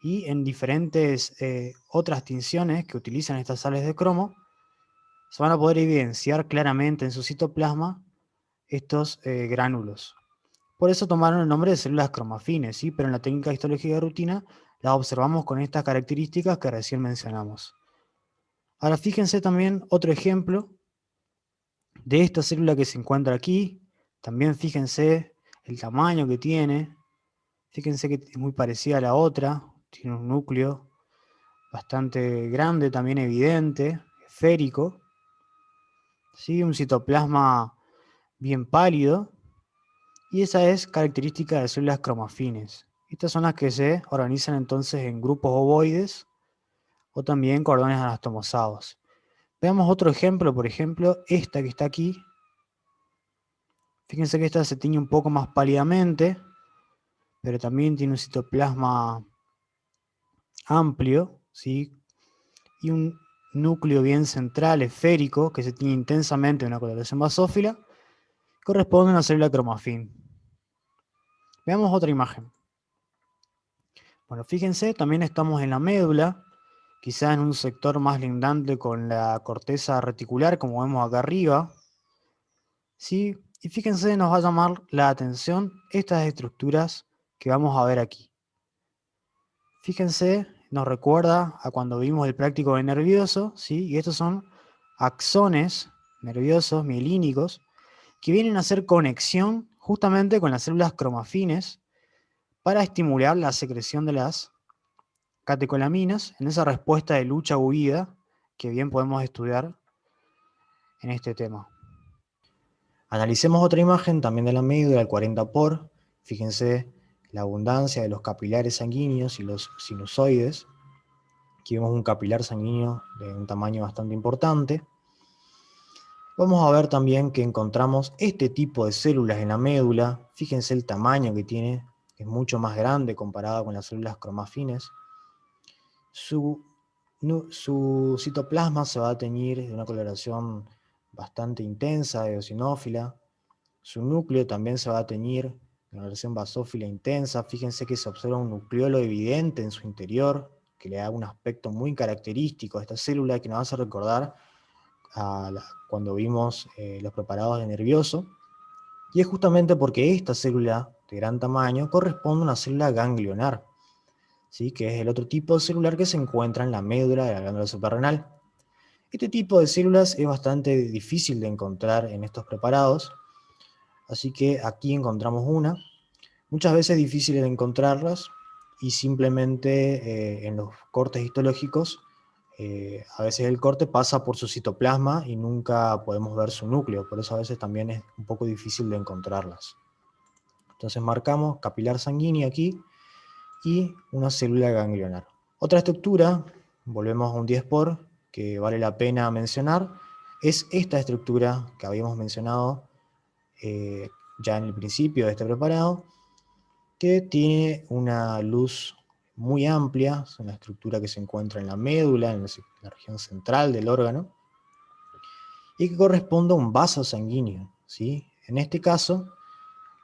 Y en diferentes otras tinciones que utilizan estas sales de cromo, se van a poder evidenciar claramente en su citoplasma estos gránulos. Por eso tomaron el nombre de células cromafines, ¿sí? Pero en la técnica histológica de rutina las observamos con estas características que recién mencionamos. Ahora fíjense también otro ejemplo de esta célula que se encuentra aquí. También fíjense el tamaño que tiene. Fíjense que es muy parecida a la otra. Tiene un núcleo bastante grande, también evidente, esférico. ¿Sí? Un citoplasma bien pálido. Y esa es característica de células cromafines. Estas son las que se organizan entonces en grupos ovoides o también cordones anastomosados. Veamos otro ejemplo, por ejemplo, esta que está aquí. Fíjense que esta se tiñe un poco más pálidamente, pero también tiene un citoplasma amplio, ¿sí? Y un núcleo bien central, esférico, que se tiñe intensamente de una coloración basófila, corresponde a una célula cromafín. Veamos otra imagen. Bueno, fíjense, también estamos en la médula, quizá en un sector más lindante con la corteza reticular, como vemos acá arriba, ¿sí? Y fíjense, nos va a llamar la atención estas estructuras que vamos a ver aquí. Fíjense, nos recuerda a cuando vimos el práctico de nervioso, ¿sí? Y estos son axones nerviosos mielínicos que vienen a hacer conexión justamente con las células cromafines para estimular la secreción de las catecolaminas en esa respuesta de lucha-huida que bien podemos estudiar en este tema. Analicemos otra imagen también de la médula, el 40 por. Fíjense la abundancia de los capilares sanguíneos y los sinusoides. Aquí vemos un capilar sanguíneo de un tamaño bastante importante. Vamos a ver también que encontramos este tipo de células en la médula. Fíjense el tamaño que tiene, es mucho más grande comparado con las células cromafines. Su citoplasma se va a teñir de una coloración bastante intensa, eosinófila. Su núcleo también se va a teñir de una coloración basófila intensa. Fíjense que se observa un nucleolo evidente en su interior, que le da un aspecto muy característico a esta célula que nos hace recordar cuando vimos los preparados de nervioso. Y es justamente porque esta célula de gran tamaño corresponde a una célula ganglionar, ¿sí? Que es el otro tipo de celular que se encuentra en la médula de la glándula suprarrenal. Este tipo de células es bastante difícil de encontrar en estos preparados, así que aquí encontramos una. Muchas veces es difícil de encontrarlas y simplemente en los cortes histológicos a veces el corte pasa por su citoplasma y nunca podemos ver su núcleo, por eso a veces también es un poco difícil de encontrarlas. Entonces marcamos capilar sanguíneo aquí y una célula ganglionar. Otra estructura, volvemos a un 10 por, que vale la pena mencionar, es esta estructura que habíamos mencionado ya en el principio de este preparado, que tiene una luz muy amplia, es una estructura que se encuentra en la médula, en la región central del órgano, y que corresponde a un vaso sanguíneo, ¿sí? En este caso,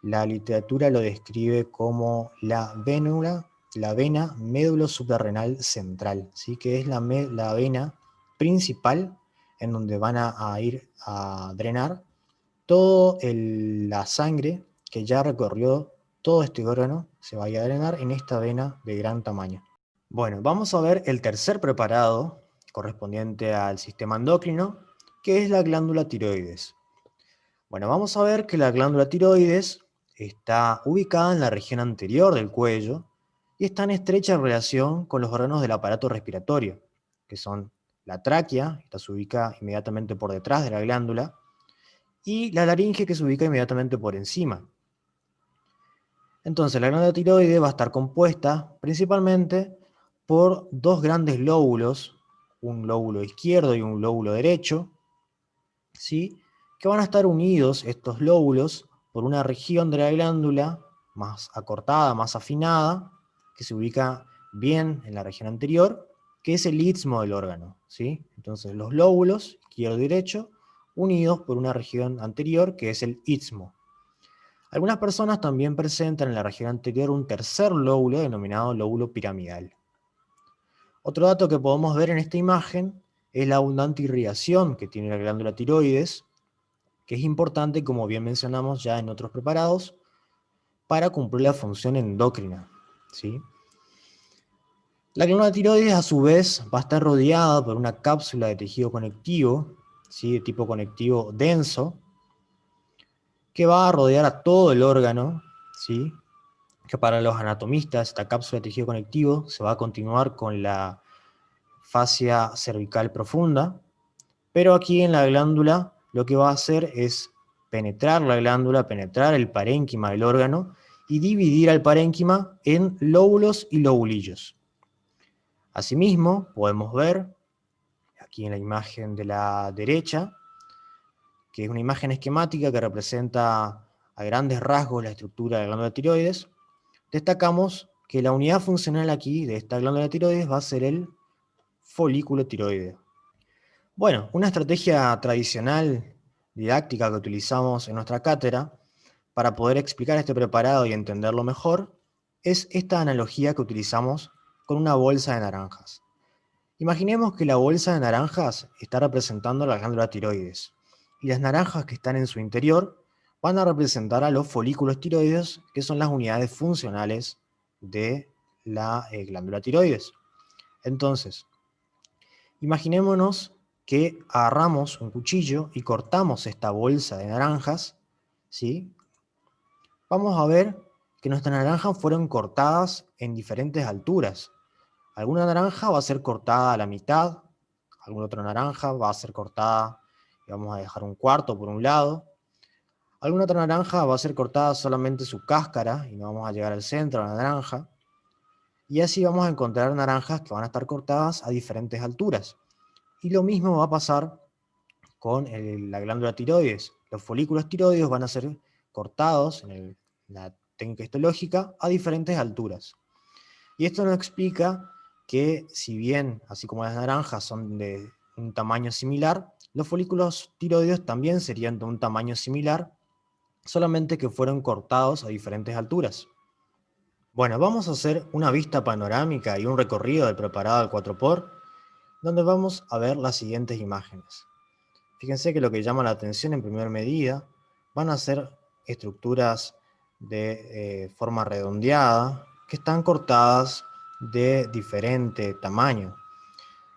la literatura lo describe como la vena médulo suprarrenal central, ¿sí? Que es la vena principal en donde van a ir a drenar toda la sangre que ya recorrió todo este órgano, se va a drenar en esta vena de gran tamaño. Bueno, vamos a ver el tercer preparado correspondiente al sistema endocrino, que es la glándula tiroides. Bueno, vamos a ver que la glándula tiroides está ubicada en la región anterior del cuello y está en estrecha relación con los órganos del aparato respiratorio, que son la tráquea, esta se ubica inmediatamente por detrás de la glándula, y la laringe, que se ubica inmediatamente por encima. Entonces, la glándula tiroides va a estar compuesta principalmente por dos grandes lóbulos, un lóbulo izquierdo y un lóbulo derecho, ¿sí? que van a estar unidos estos lóbulos por una región de la glándula más acortada, más afinada, que se ubica bien en la región anterior, que es el istmo del órgano, ¿sí? Entonces los lóbulos, izquierdo y derecho, unidos por una región anterior, que es el istmo. Algunas personas también presentan en la región anterior un tercer lóbulo denominado lóbulo piramidal. Otro dato que podemos ver en esta imagen es la abundante irrigación que tiene la glándula tiroides, que es importante, como bien mencionamos ya en otros preparados, para cumplir la función endocrina, ¿sí? La glándula tiroides, a su vez, va a estar rodeada por una cápsula de tejido conectivo, ¿sí?, de tipo conectivo denso, que va a rodear a todo el órgano, ¿sí?, que para los anatomistas esta cápsula de tejido conectivo se va a continuar con la fascia cervical profunda, pero aquí en la glándula lo que va a hacer es penetrar la glándula, penetrar el parénquima del órgano y dividir al parénquima en lóbulos y lobulillos. Asimismo, podemos ver, aquí en la imagen de la derecha, que es una imagen esquemática que representa a grandes rasgos la estructura de la glándula tiroides, destacamos que la unidad funcional aquí de esta glándula tiroides va a ser el folículo tiroideo. Bueno, una estrategia tradicional didáctica que utilizamos en nuestra cátedra para poder explicar este preparado y entenderlo mejor es esta analogía que utilizamos con una bolsa de naranjas. Imaginemos que la bolsa de naranjas está representando la glándula tiroides y las naranjas que están en su interior van a representar a los folículos tiroides, que son las unidades funcionales de la glándula tiroides. Entonces, imaginémonos que agarramos un cuchillo y cortamos esta bolsa de naranjas, ¿sí? Vamos a ver que nuestras naranjas fueron cortadas en diferentes alturas. Alguna naranja va a ser cortada a la mitad, alguna otra naranja va a ser cortada y vamos a dejar un cuarto por un lado. Alguna otra naranja va a ser cortada solamente su cáscara y no vamos a llegar al centro de la naranja. Y así vamos a encontrar naranjas que van a estar cortadas a diferentes alturas. Y lo mismo va a pasar con la glándula tiroides. Los folículos tiroides van a ser cortados en la técnica histológica a diferentes alturas. Y esto nos explica que si bien, así como las naranjas son de un tamaño similar, los folículos tiroides también serían de un tamaño similar, solamente que fueron cortados a diferentes alturas. Bueno, vamos a hacer una vista panorámica y un recorrido del preparado al 4x, donde vamos a ver las siguientes imágenes. Fíjense que lo que llama la atención en primera medida van a ser estructuras de forma redondeada que están cortadas de diferente tamaño.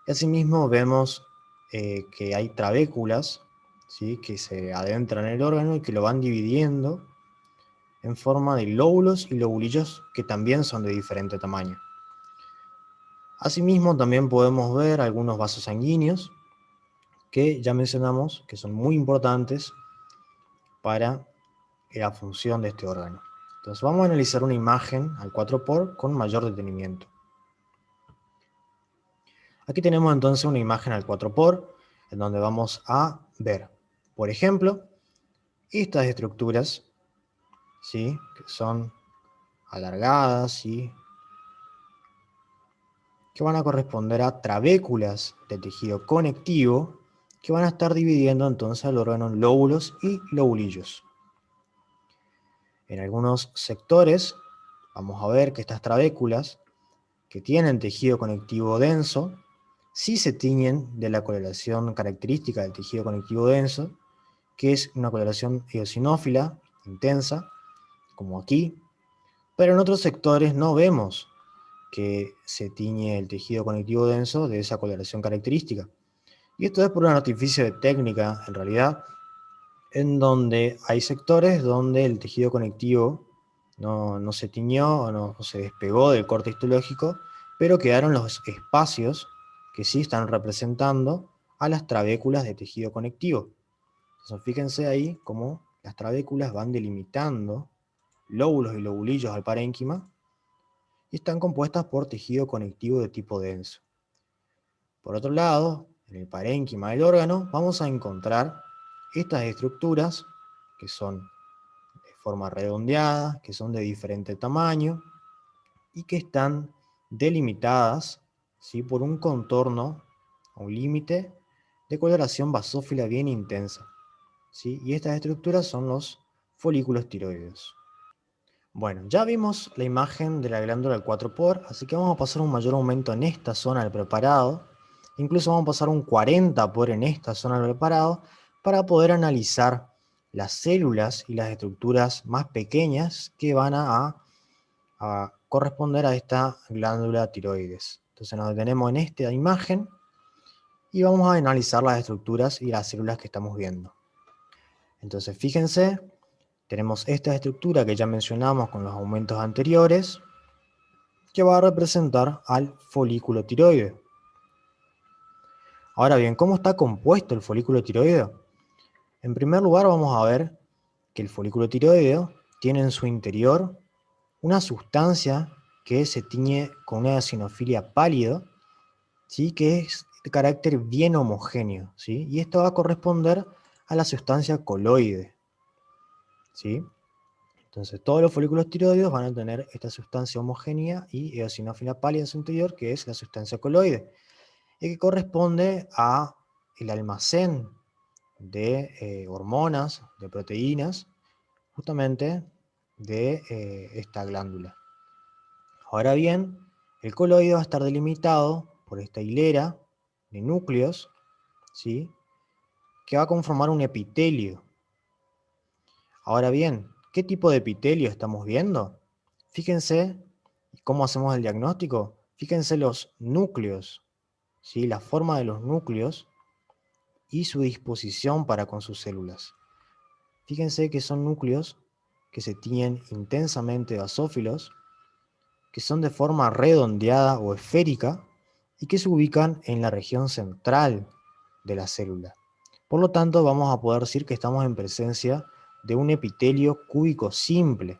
Asimismo vemos que hay trabéculas, ¿sí?, que se adentran en el órgano y que lo van dividiendo en forma de lóbulos y lobulillos que también son de diferente tamaño. Asimismo también podemos ver algunos vasos sanguíneos que ya mencionamos que son muy importantes para la función de este órgano. Entonces vamos a analizar una imagen al 4x con mayor detenimiento. Aquí tenemos entonces una imagen al 4x en donde vamos a ver, por ejemplo, estas estructuras, ¿sí?, que son alargadas, ¿sí?, que van a corresponder a trabéculas de tejido conectivo que van a estar dividiendo entonces el órgano en lóbulos y lobulillos. En algunos sectores vamos a ver que estas trabéculas que tienen tejido conectivo denso sí se tiñen de la coloración característica del tejido conectivo denso, que es una coloración eosinófila intensa, como aquí, pero en otros sectores no vemos que se tiñe el tejido conectivo denso de esa coloración característica. Y esto es por un artificio de técnica, en realidad, en donde hay sectores donde el tejido conectivo no se tiñó o no se despegó del corte histológico, pero quedaron los espacios que sí están representando a las trabéculas de tejido conectivo. Entonces, fíjense ahí cómo las trabéculas van delimitando lóbulos y lobulillos al parénquima y están compuestas por tejido conectivo de tipo denso. Por otro lado, en el parénquima del órgano vamos a encontrar estas estructuras, que son de forma redondeada, que son de diferente tamaño, y que están delimitadas, ¿sí?, por un contorno, un límite de coloración basófila bien intensa, ¿sí? Y estas estructuras son los folículos tiroideos. Bueno, ya vimos la imagen de la glándula del 4-por, así que vamos a pasar un mayor aumento en esta zona del preparado. Incluso vamos a pasar un 40-por en esta zona del preparado para poder analizar las células y las estructuras más pequeñas que van a corresponder a esta glándula tiroides. Entonces nos detenemos en esta imagen y vamos a analizar las estructuras y las células que estamos viendo. Entonces fíjense, tenemos esta estructura que ya mencionamos con los aumentos anteriores, que va a representar al folículo tiroide. Ahora bien, ¿cómo está compuesto el folículo tiroideo? En primer lugar vamos a ver que el folículo tiroideo tiene en su interior una sustancia que se tiñe con una eosinofilia pálido, ¿sí?, que es de carácter bien homogéneo, ¿sí? Y esto va a corresponder a la sustancia coloide, ¿sí? Entonces todos los folículos tiroideos van a tener esta sustancia homogénea y eosinófila pálida en su interior, que es la sustancia coloide, y que corresponde a el almacén de hormonas, de proteínas, justamente de esta glándula. Ahora bien, el coloide va a estar delimitado por esta hilera de núcleos, ¿sí?, que va a conformar un epitelio. Ahora bien, ¿qué tipo de epitelio estamos viendo? Fíjense cómo hacemos el diagnóstico. Fíjense los núcleos, ¿sí?, la forma de los núcleos y su disposición para con sus células. Fíjense que son núcleos que se tiñen intensamente basófilos, que son de forma redondeada o esférica y que se ubican en la región central de la célula. Por lo tanto, vamos a poder decir que estamos en presencia de un epitelio cúbico simple,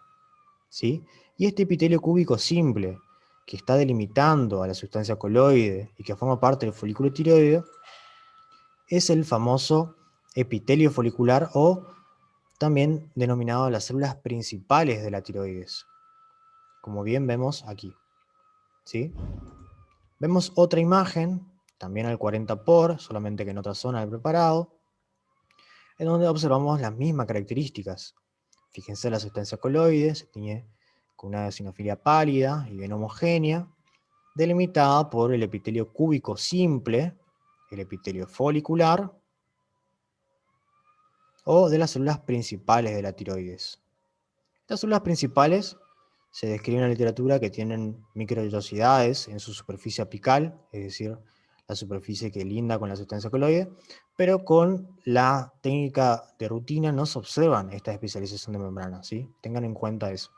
¿sí? Y este epitelio cúbico simple, que está delimitando a la sustancia coloide y que forma parte del folículo tiroideo, es el famoso epitelio folicular, o también denominado las células principales de la tiroides, como bien vemos aquí, ¿sí? Vemos otra imagen, también al 40-por, solamente que en otra zona del preparado, en donde observamos las mismas características. Fíjense, la sustancia coloide se tiñe con una eosinofilia pálida y bien homogénea, delimitada por el epitelio cúbico simple, el epitelio folicular, o de las células principales de la tiroides. Las células principales se describen en la literatura que tienen microvellosidades en su superficie apical, es decir, la superficie que linda con la sustancia coloide, pero con la técnica de rutina no se observan esta especialización de membrana, ¿sí? Tengan en cuenta eso.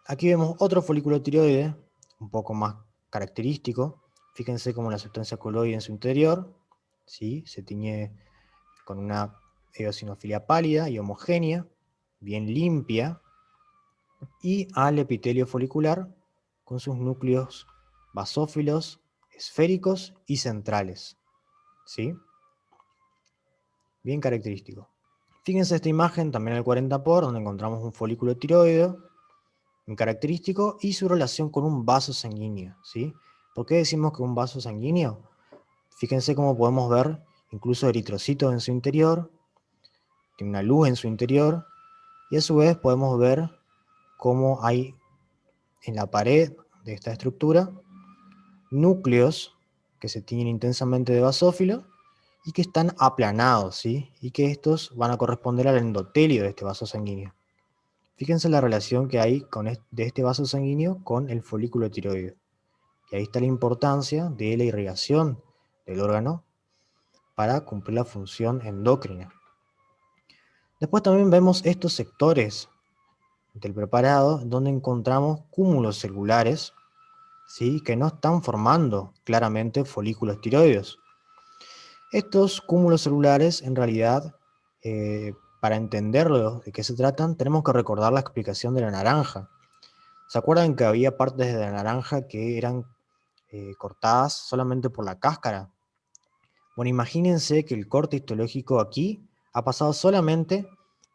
Aquí vemos otro folículo tiroide, un poco más característico. Fíjense cómo la sustancia coloide en su interior, ¿sí?, se tiñe con una eosinofilia pálida y homogénea, bien limpia, y al epitelio folicular con sus núcleos basófilos, esféricos y centrales, ¿sí? Bien característico. Fíjense esta imagen también al 40-por, donde encontramos un folículo tiroideo, bien característico, y su relación con un vaso sanguíneo, ¿sí? ¿Por qué decimos que un vaso sanguíneo? Fíjense cómo podemos ver incluso eritrocitos en su interior, tiene una luz en su interior, y a su vez podemos ver cómo hay en la pared de esta estructura núcleos que se tiñen intensamente de basófilo y que están aplanados, ¿sí?, y que estos van a corresponder al endotelio de este vaso sanguíneo. Fíjense la relación que hay de este vaso sanguíneo con el folículo tiroideo. Y ahí está la importancia de la irrigación del órgano para cumplir la función endocrina. Después también vemos estos sectores del preparado donde encontramos cúmulos celulares, ¿sí?, que no están formando claramente folículos tiroideos. Estos cúmulos celulares, en realidad, para entenderlo de qué se tratan, tenemos que recordar la explicación de la naranja. ¿Se acuerdan que había partes de la naranja que eran cortadas solamente por la cáscara? Bueno, imagínense que el corte histológico aquí ha pasado solamente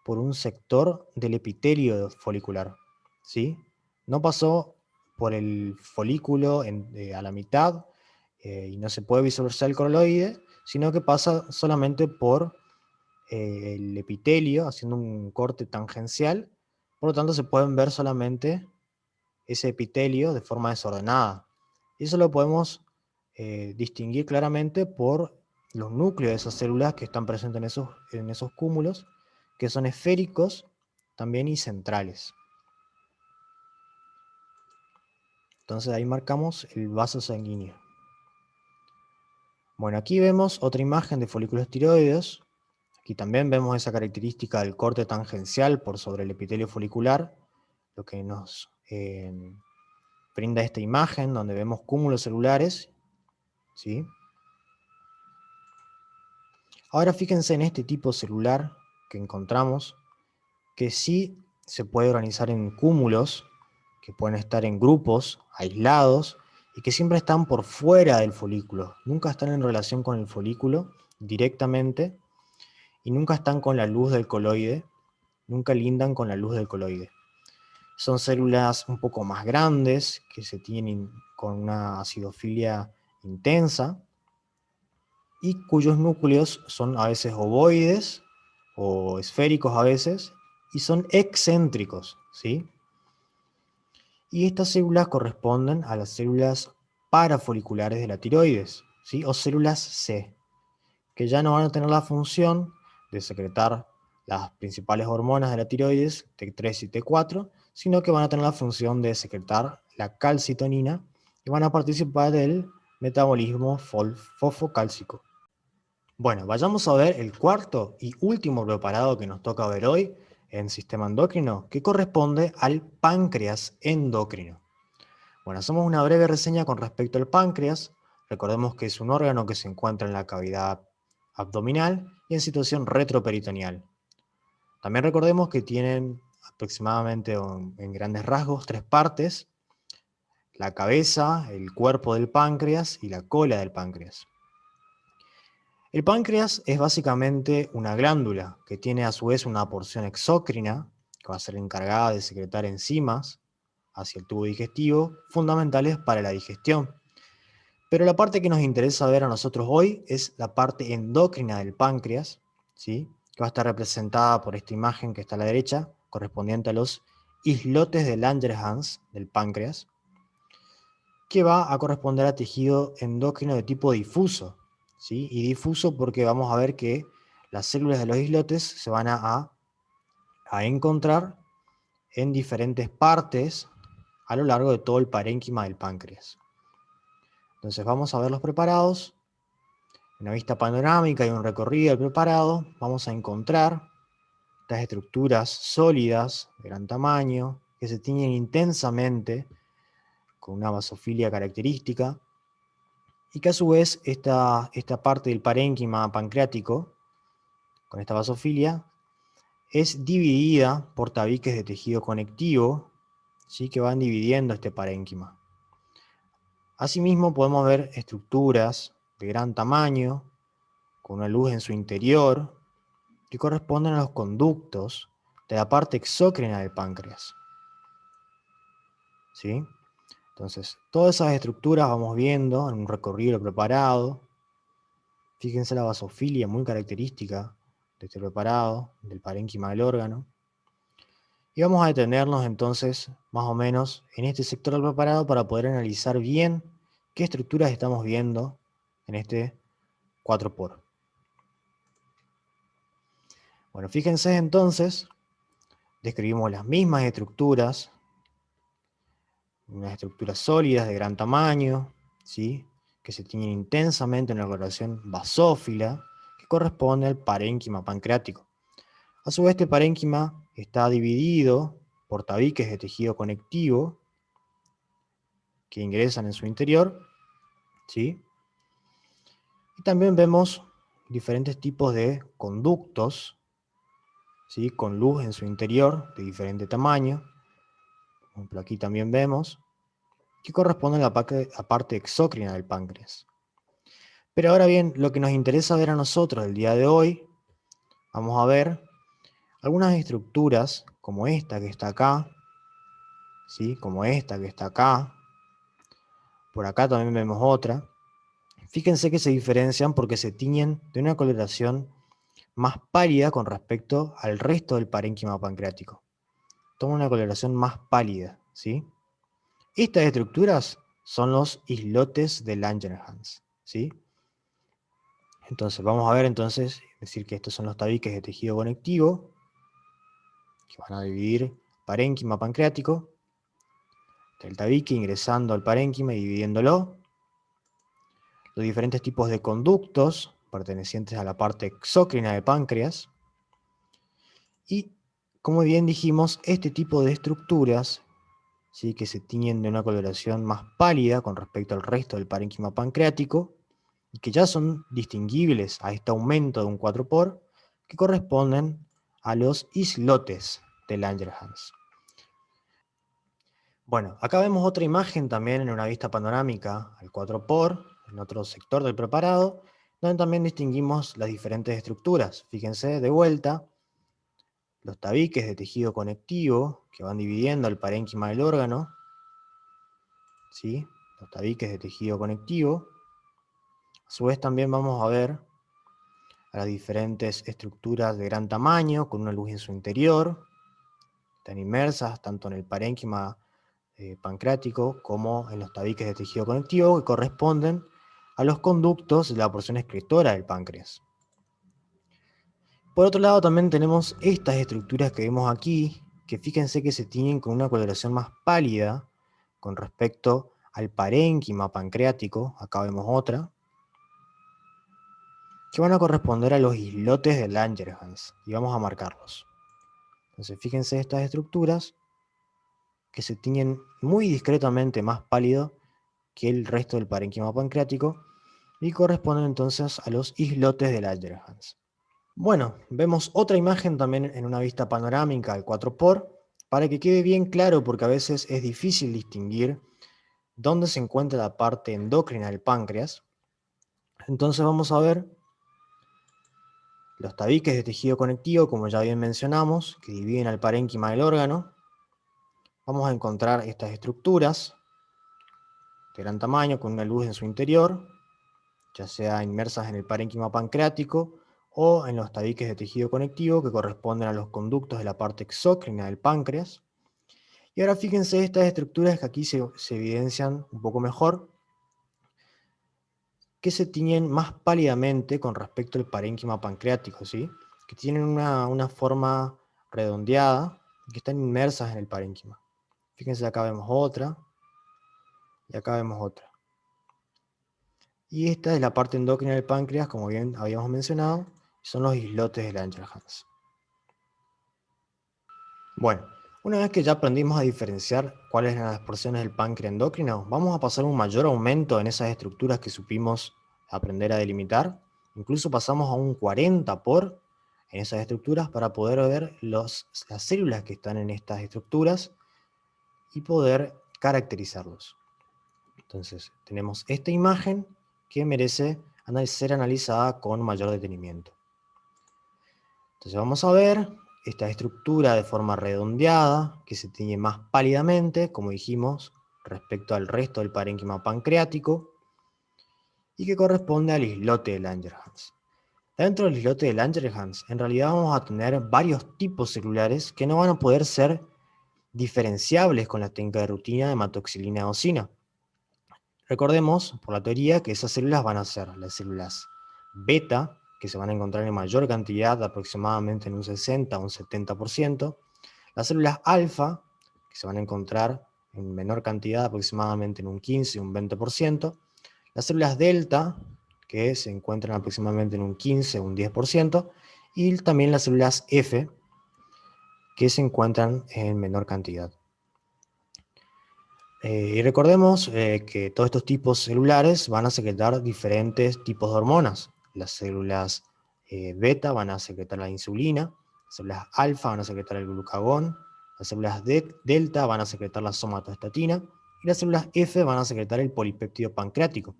por un sector del epitelio folicular, ¿sí? No pasó por el folículo a la mitad y no se puede visualizar el coroides, sino que pasa solamente por el epitelio, haciendo un corte tangencial. Por lo tanto, se pueden ver solamente ese epitelio de forma desordenada. Y eso lo podemos distinguir claramente por los núcleos de esas células que están presentes en esos cúmulos, que son esféricos también y centrales. Entonces ahí marcamos el vaso sanguíneo. Bueno, aquí vemos otra imagen de folículos tiroides. Aquí también vemos esa característica del corte tangencial por sobre el epitelio folicular, lo que nos brinda esta imagen donde vemos cúmulos celulares, ¿sí? Ahora fíjense en este tipo celular que encontramos, que sí se puede organizar en cúmulos, que pueden estar en grupos aislados y que siempre están por fuera del folículo, nunca están en relación con el folículo directamente y nunca están con la luz del coloide, nunca lindan con la luz del coloide. Son células un poco más grandes, que se tienen con una acidofilia intensa, y cuyos núcleos son a veces ovoides o esféricos a veces, y son excéntricos, ¿sí? Y estas células corresponden a las células parafoliculares de la tiroides, ¿sí? O células C, que ya no van a tener la función de secretar las principales hormonas de la tiroides, T3 y T4, sino que van a tener la función de secretar la calcitonina y van a participar del metabolismo fosfocálcico. Bueno, vayamos a ver el cuarto y último preparado que nos toca ver hoy en sistema endocrino, que corresponde al páncreas endocrino. Bueno, hacemos una breve reseña con respecto al páncreas. Recordemos que es un órgano que se encuentra en la cavidad abdominal y en situación retroperitoneal. También recordemos que tienen aproximadamente en grandes rasgos 3 partes: la cabeza, el cuerpo del páncreas y la cola del páncreas. El páncreas es básicamente una glándula que tiene a su vez una porción exócrina que va a ser encargada de secretar enzimas hacia el tubo digestivo fundamentales para la digestión. Pero la parte que nos interesa ver a nosotros hoy es la parte endocrina del páncreas, ¿sí? Que va a estar representada por esta imagen que está a la derecha, correspondiente a los islotes de Langerhans del páncreas, que va a corresponder a tejido endocrino de tipo difuso, ¿sí? Y difuso porque vamos a ver que las células de los islotes se van a encontrar en diferentes partes a lo largo de todo el parénquima del páncreas. Entonces vamos a ver los preparados. En una vista panorámica y un recorrido del preparado, vamos a encontrar estas estructuras sólidas de gran tamaño que se tiñen intensamente con una basofilia característica y que a su vez esta parte del parénquima pancreático con esta basofilia es dividida por tabiques de tejido conectivo, ¿sí? Que van dividiendo este parénquima. Asimismo podemos ver estructuras de gran tamaño con una luz en su interior que corresponden a los conductos de la parte exócrina del páncreas, ¿sí? Entonces, todas esas estructuras vamos viendo en un recorrido preparado. Fíjense la basofilia muy característica de este preparado, del parénquima del órgano. Y vamos a detenernos entonces, más o menos, en este sector del preparado para poder analizar bien qué estructuras estamos viendo en este 4x. Bueno, fíjense entonces, describimos las mismas estructuras, unas estructuras sólidas de gran tamaño, ¿sí? Que se tienen intensamente en una coloración basófila, que corresponde al parénquima pancreático. A su vez, este parénquima está dividido por tabiques de tejido conectivo que ingresan en su interior, ¿sí? Y también vemos diferentes tipos de conductos, ¿sí? Con luz en su interior de diferente tamaño. Por ejemplo, aquí también vemos que corresponde a la parte exócrina del páncreas. Pero ahora bien, lo que nos interesa ver a nosotros el día de hoy vamos a ver algunas estructuras como esta que está acá, ¿sí? Como esta que está acá. Por acá también vemos otra. Fíjense que se diferencian porque se tiñen de una coloración más pálida con respecto al resto del parénquima pancreático. Toma una coloración más pálida, ¿sí? Estas estructuras son los islotes de Langerhans, ¿sí? Entonces, vamos a ver decir que estos son los tabiques de tejido conectivo, que van a dividir parénquima pancreático, el tabique ingresando al parénquima y dividiéndolo, los diferentes tipos de conductos pertenecientes a la parte exócrina del páncreas, y, como bien dijimos, este tipo de estructuras, ¿sí?, que se tiñen de una coloración más pálida con respecto al resto del parénquima pancreático, y que ya son distinguibles a este aumento de un 4-por, que corresponden a los islotes de Langerhans. Bueno, acá vemos otra imagen también en una vista panorámica al 4-por, en otro sector del preparado, donde también distinguimos las diferentes estructuras. Fíjense, de vuelta, los tabiques de tejido conectivo que van dividiendo el parénquima del órgano, ¿sí? Los tabiques de tejido conectivo. A su vez también vamos a ver a las diferentes estructuras de gran tamaño, con una luz en su interior. Están inmersas tanto en el parénquima pancreático como en los tabiques de tejido conectivo, que corresponden a los conductos de la porción excretora del páncreas. Por otro lado también tenemos estas estructuras que vemos aquí, que fíjense que se tiñen con una coloración más pálida con respecto al parénquima pancreático. Acá vemos otra, que van a corresponder a los islotes de Langerhans, y vamos a marcarlos. Entonces fíjense estas estructuras que se tiñen muy discretamente más pálido que el resto del parénquima pancreático y corresponden entonces a los islotes de Langerhans. Bueno, vemos otra imagen también en una vista panorámica al 4-por, para que quede bien claro, porque a veces es difícil distinguir dónde se encuentra la parte endocrina del páncreas. Entonces vamos a ver los tabiques de tejido conectivo, como ya bien mencionamos, que dividen al parénquima del órgano. Vamos a encontrar estas estructuras de gran tamaño con una luz en su interior, ya sea inmersas en el parénquima pancreático o en los tabiques de tejido conectivo que corresponden a los conductos de la parte exócrina del páncreas. Y ahora fíjense estas estructuras que aquí se evidencian un poco mejor, que se tiñen más pálidamente con respecto al parénquima pancreático, ¿sí? Que tienen una forma redondeada y que están inmersas en el parénquima. Fíjense, acá vemos otra y acá vemos otra. Y esta es la parte endocrina del páncreas, como bien habíamos mencionado, son los islotes de Langerhans. Bueno, una vez que ya aprendimos a diferenciar cuáles eran las porciones del páncreas endocrino, vamos a pasar un mayor aumento en esas estructuras que supimos aprender a delimitar. Incluso pasamos a un 40-por en esas estructuras para poder ver las células que están en estas estructuras y poder caracterizarlos. Entonces, tenemos esta imagen que merece ser analizada con mayor detenimiento. Entonces vamos a ver esta estructura de forma redondeada, que se tiñe más pálidamente, como dijimos, respecto al resto del parénquima pancreático, y que corresponde al islote de Langerhans. Dentro del islote de Langerhans, en realidad vamos a tener varios tipos celulares que no van a poder ser diferenciables con la técnica de rutina de hematoxilina eosina. Recordemos, por la teoría, que esas células van a ser las células beta, que se van a encontrar en mayor cantidad, aproximadamente en un 60 o un 70%, las células alfa, que se van a encontrar en menor cantidad, aproximadamente en un 15 o un 20%, las células delta, que se encuentran aproximadamente en un 15 o un 10%, y también las células F, que se encuentran en menor cantidad. Y recordemos que todos estos tipos celulares van a secretar diferentes tipos de hormonas. Las células beta van a secretar la insulina, las células alfa van a secretar el glucagón, las células delta van a secretar la somatostatina y las células F van a secretar el polipéptido pancreático.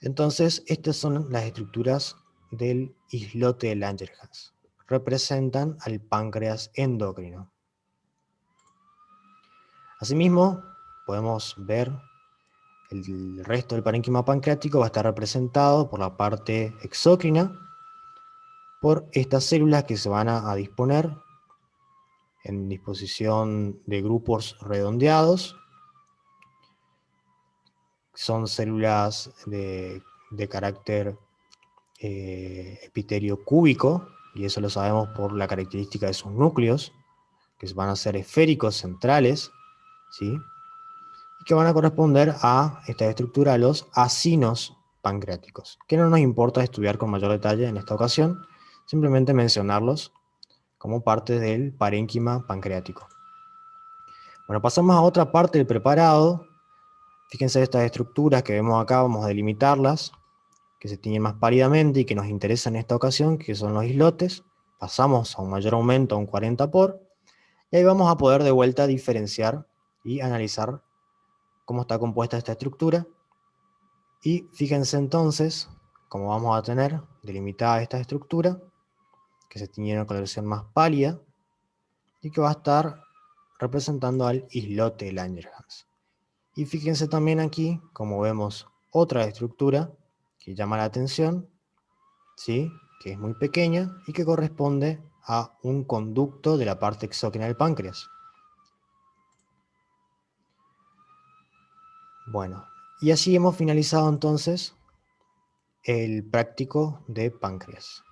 Entonces, estas son las estructuras del islote de Langerhans. Representan al páncreas endocrino. Asimismo, podemos ver el resto del parénquima pancreático va a estar representado por la parte exócrina, por estas células que se van a disponer en disposición de grupos redondeados. Son células de carácter epitelio cúbico, y eso lo sabemos por la característica de sus núcleos, que van a ser esféricos centrales, ¿sí? Y que van a corresponder a esta estructura, a los acinos pancreáticos, que no nos importa estudiar con mayor detalle en esta ocasión, simplemente mencionarlos como parte del parénquima pancreático. Bueno, pasamos a otra parte del preparado. Fíjense estas estructuras que vemos acá, vamos a delimitarlas, que se tiñen más pálidamente y que nos interesan en esta ocasión, que son los islotes. Pasamos a un mayor aumento, a un 40 por, y ahí vamos a poder de vuelta diferenciar y analizar cómo está compuesta esta estructura. Y fíjense entonces cómo vamos a tener delimitada esta estructura, que se tiñe en una coloración más pálida, y que va a estar representando al islote de Langerhans. Y fíjense también aquí, como vemos otra estructura que llama la atención, ¿sí? Que es muy pequeña y que corresponde a un conducto de la parte exócrina del páncreas. Bueno, y así hemos finalizado entonces el práctico de páncreas.